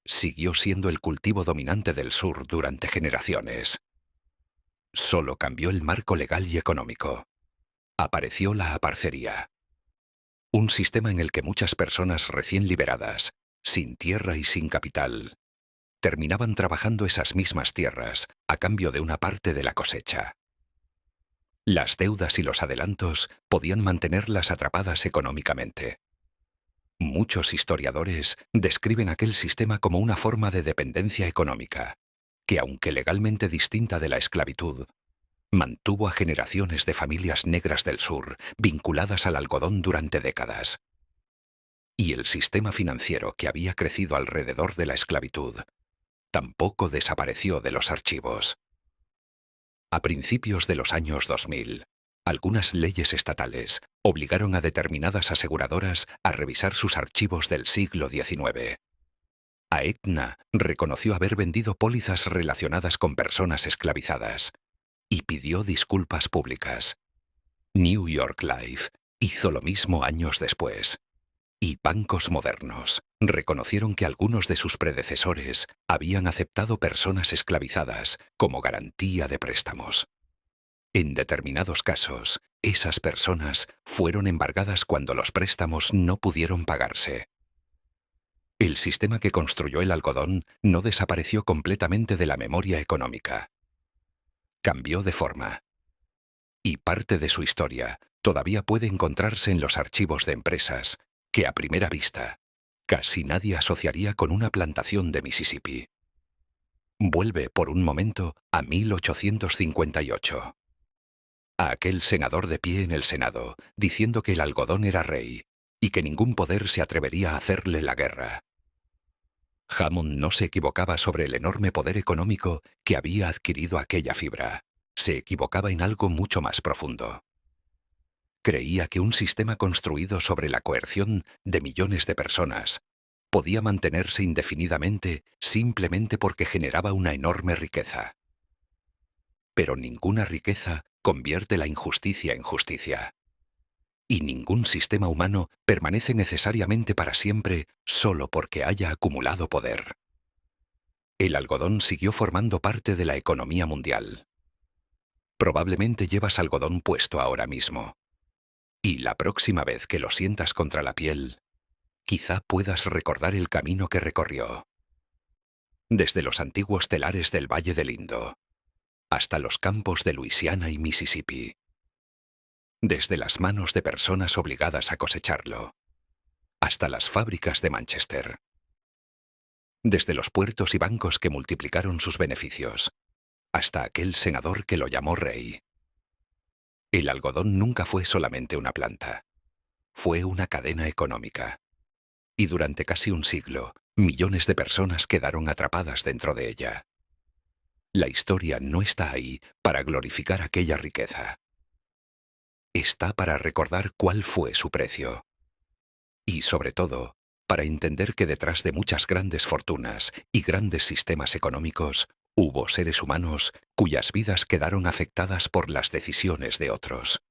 Siguió siendo el cultivo dominante del sur durante generaciones. Solo cambió el marco legal y económico. Apareció la aparcería. Un sistema en el que muchas personas recién liberadas, sin tierra y sin capital, terminaban trabajando esas mismas tierras a cambio de una parte de la cosecha. Las deudas y los adelantos podían mantenerlas atrapadas económicamente. Muchos historiadores describen aquel sistema como una forma de dependencia económica, que aunque legalmente distinta de la esclavitud, mantuvo a generaciones de familias negras del sur vinculadas al algodón durante décadas. Y el sistema financiero que había crecido alrededor de la esclavitud tampoco desapareció de los archivos. A principios de los años 2000, algunas leyes estatales obligaron a determinadas aseguradoras a revisar sus archivos del siglo XIX. Aetna reconoció haber vendido pólizas relacionadas con personas esclavizadas y pidió disculpas públicas. New York Life hizo lo mismo años después. Y bancos modernos reconocieron que algunos de sus predecesores habían aceptado personas esclavizadas como garantía de préstamos. En determinados casos, esas personas fueron embargadas cuando los préstamos no pudieron pagarse. El sistema que construyó el algodón no desapareció completamente de la memoria económica. Cambió de forma. Y parte de su historia todavía puede encontrarse en los archivos de empresas que a primera vista casi nadie asociaría con una plantación de Mississippi. Vuelve por un momento a 1858. A aquel senador de pie en el Senado, diciendo que el algodón era rey y que ningún poder se atrevería a hacerle la guerra. Hammond no se equivocaba sobre el enorme poder económico que había adquirido aquella fibra. Se equivocaba en algo mucho más profundo. Creía que un sistema construido sobre la coerción de millones de personas podía mantenerse indefinidamente simplemente porque generaba una enorme riqueza. Pero ninguna riqueza convierte la injusticia en justicia. Y ningún sistema humano permanece necesariamente para siempre solo porque haya acumulado poder. El algodón siguió formando parte de la economía mundial. Probablemente llevas algodón puesto ahora mismo. Y la próxima vez que lo sientas contra la piel, quizá puedas recordar el camino que recorrió. Desde los antiguos telares del Valle del Indo, hasta los campos de Luisiana y Mississippi. Desde las manos de personas obligadas a cosecharlo, hasta las fábricas de Manchester. Desde los puertos y bancos que multiplicaron sus beneficios, hasta aquel senador que lo llamó rey. El algodón nunca fue solamente una planta. Fue una cadena económica. Y durante casi un siglo, millones de personas quedaron atrapadas dentro de ella. La historia no está ahí para glorificar aquella riqueza. Está para recordar cuál fue su precio. Y sobre todo, para entender que detrás de muchas grandes fortunas y grandes sistemas económicos, hubo seres humanos cuyas vidas quedaron afectadas por las decisiones de otros.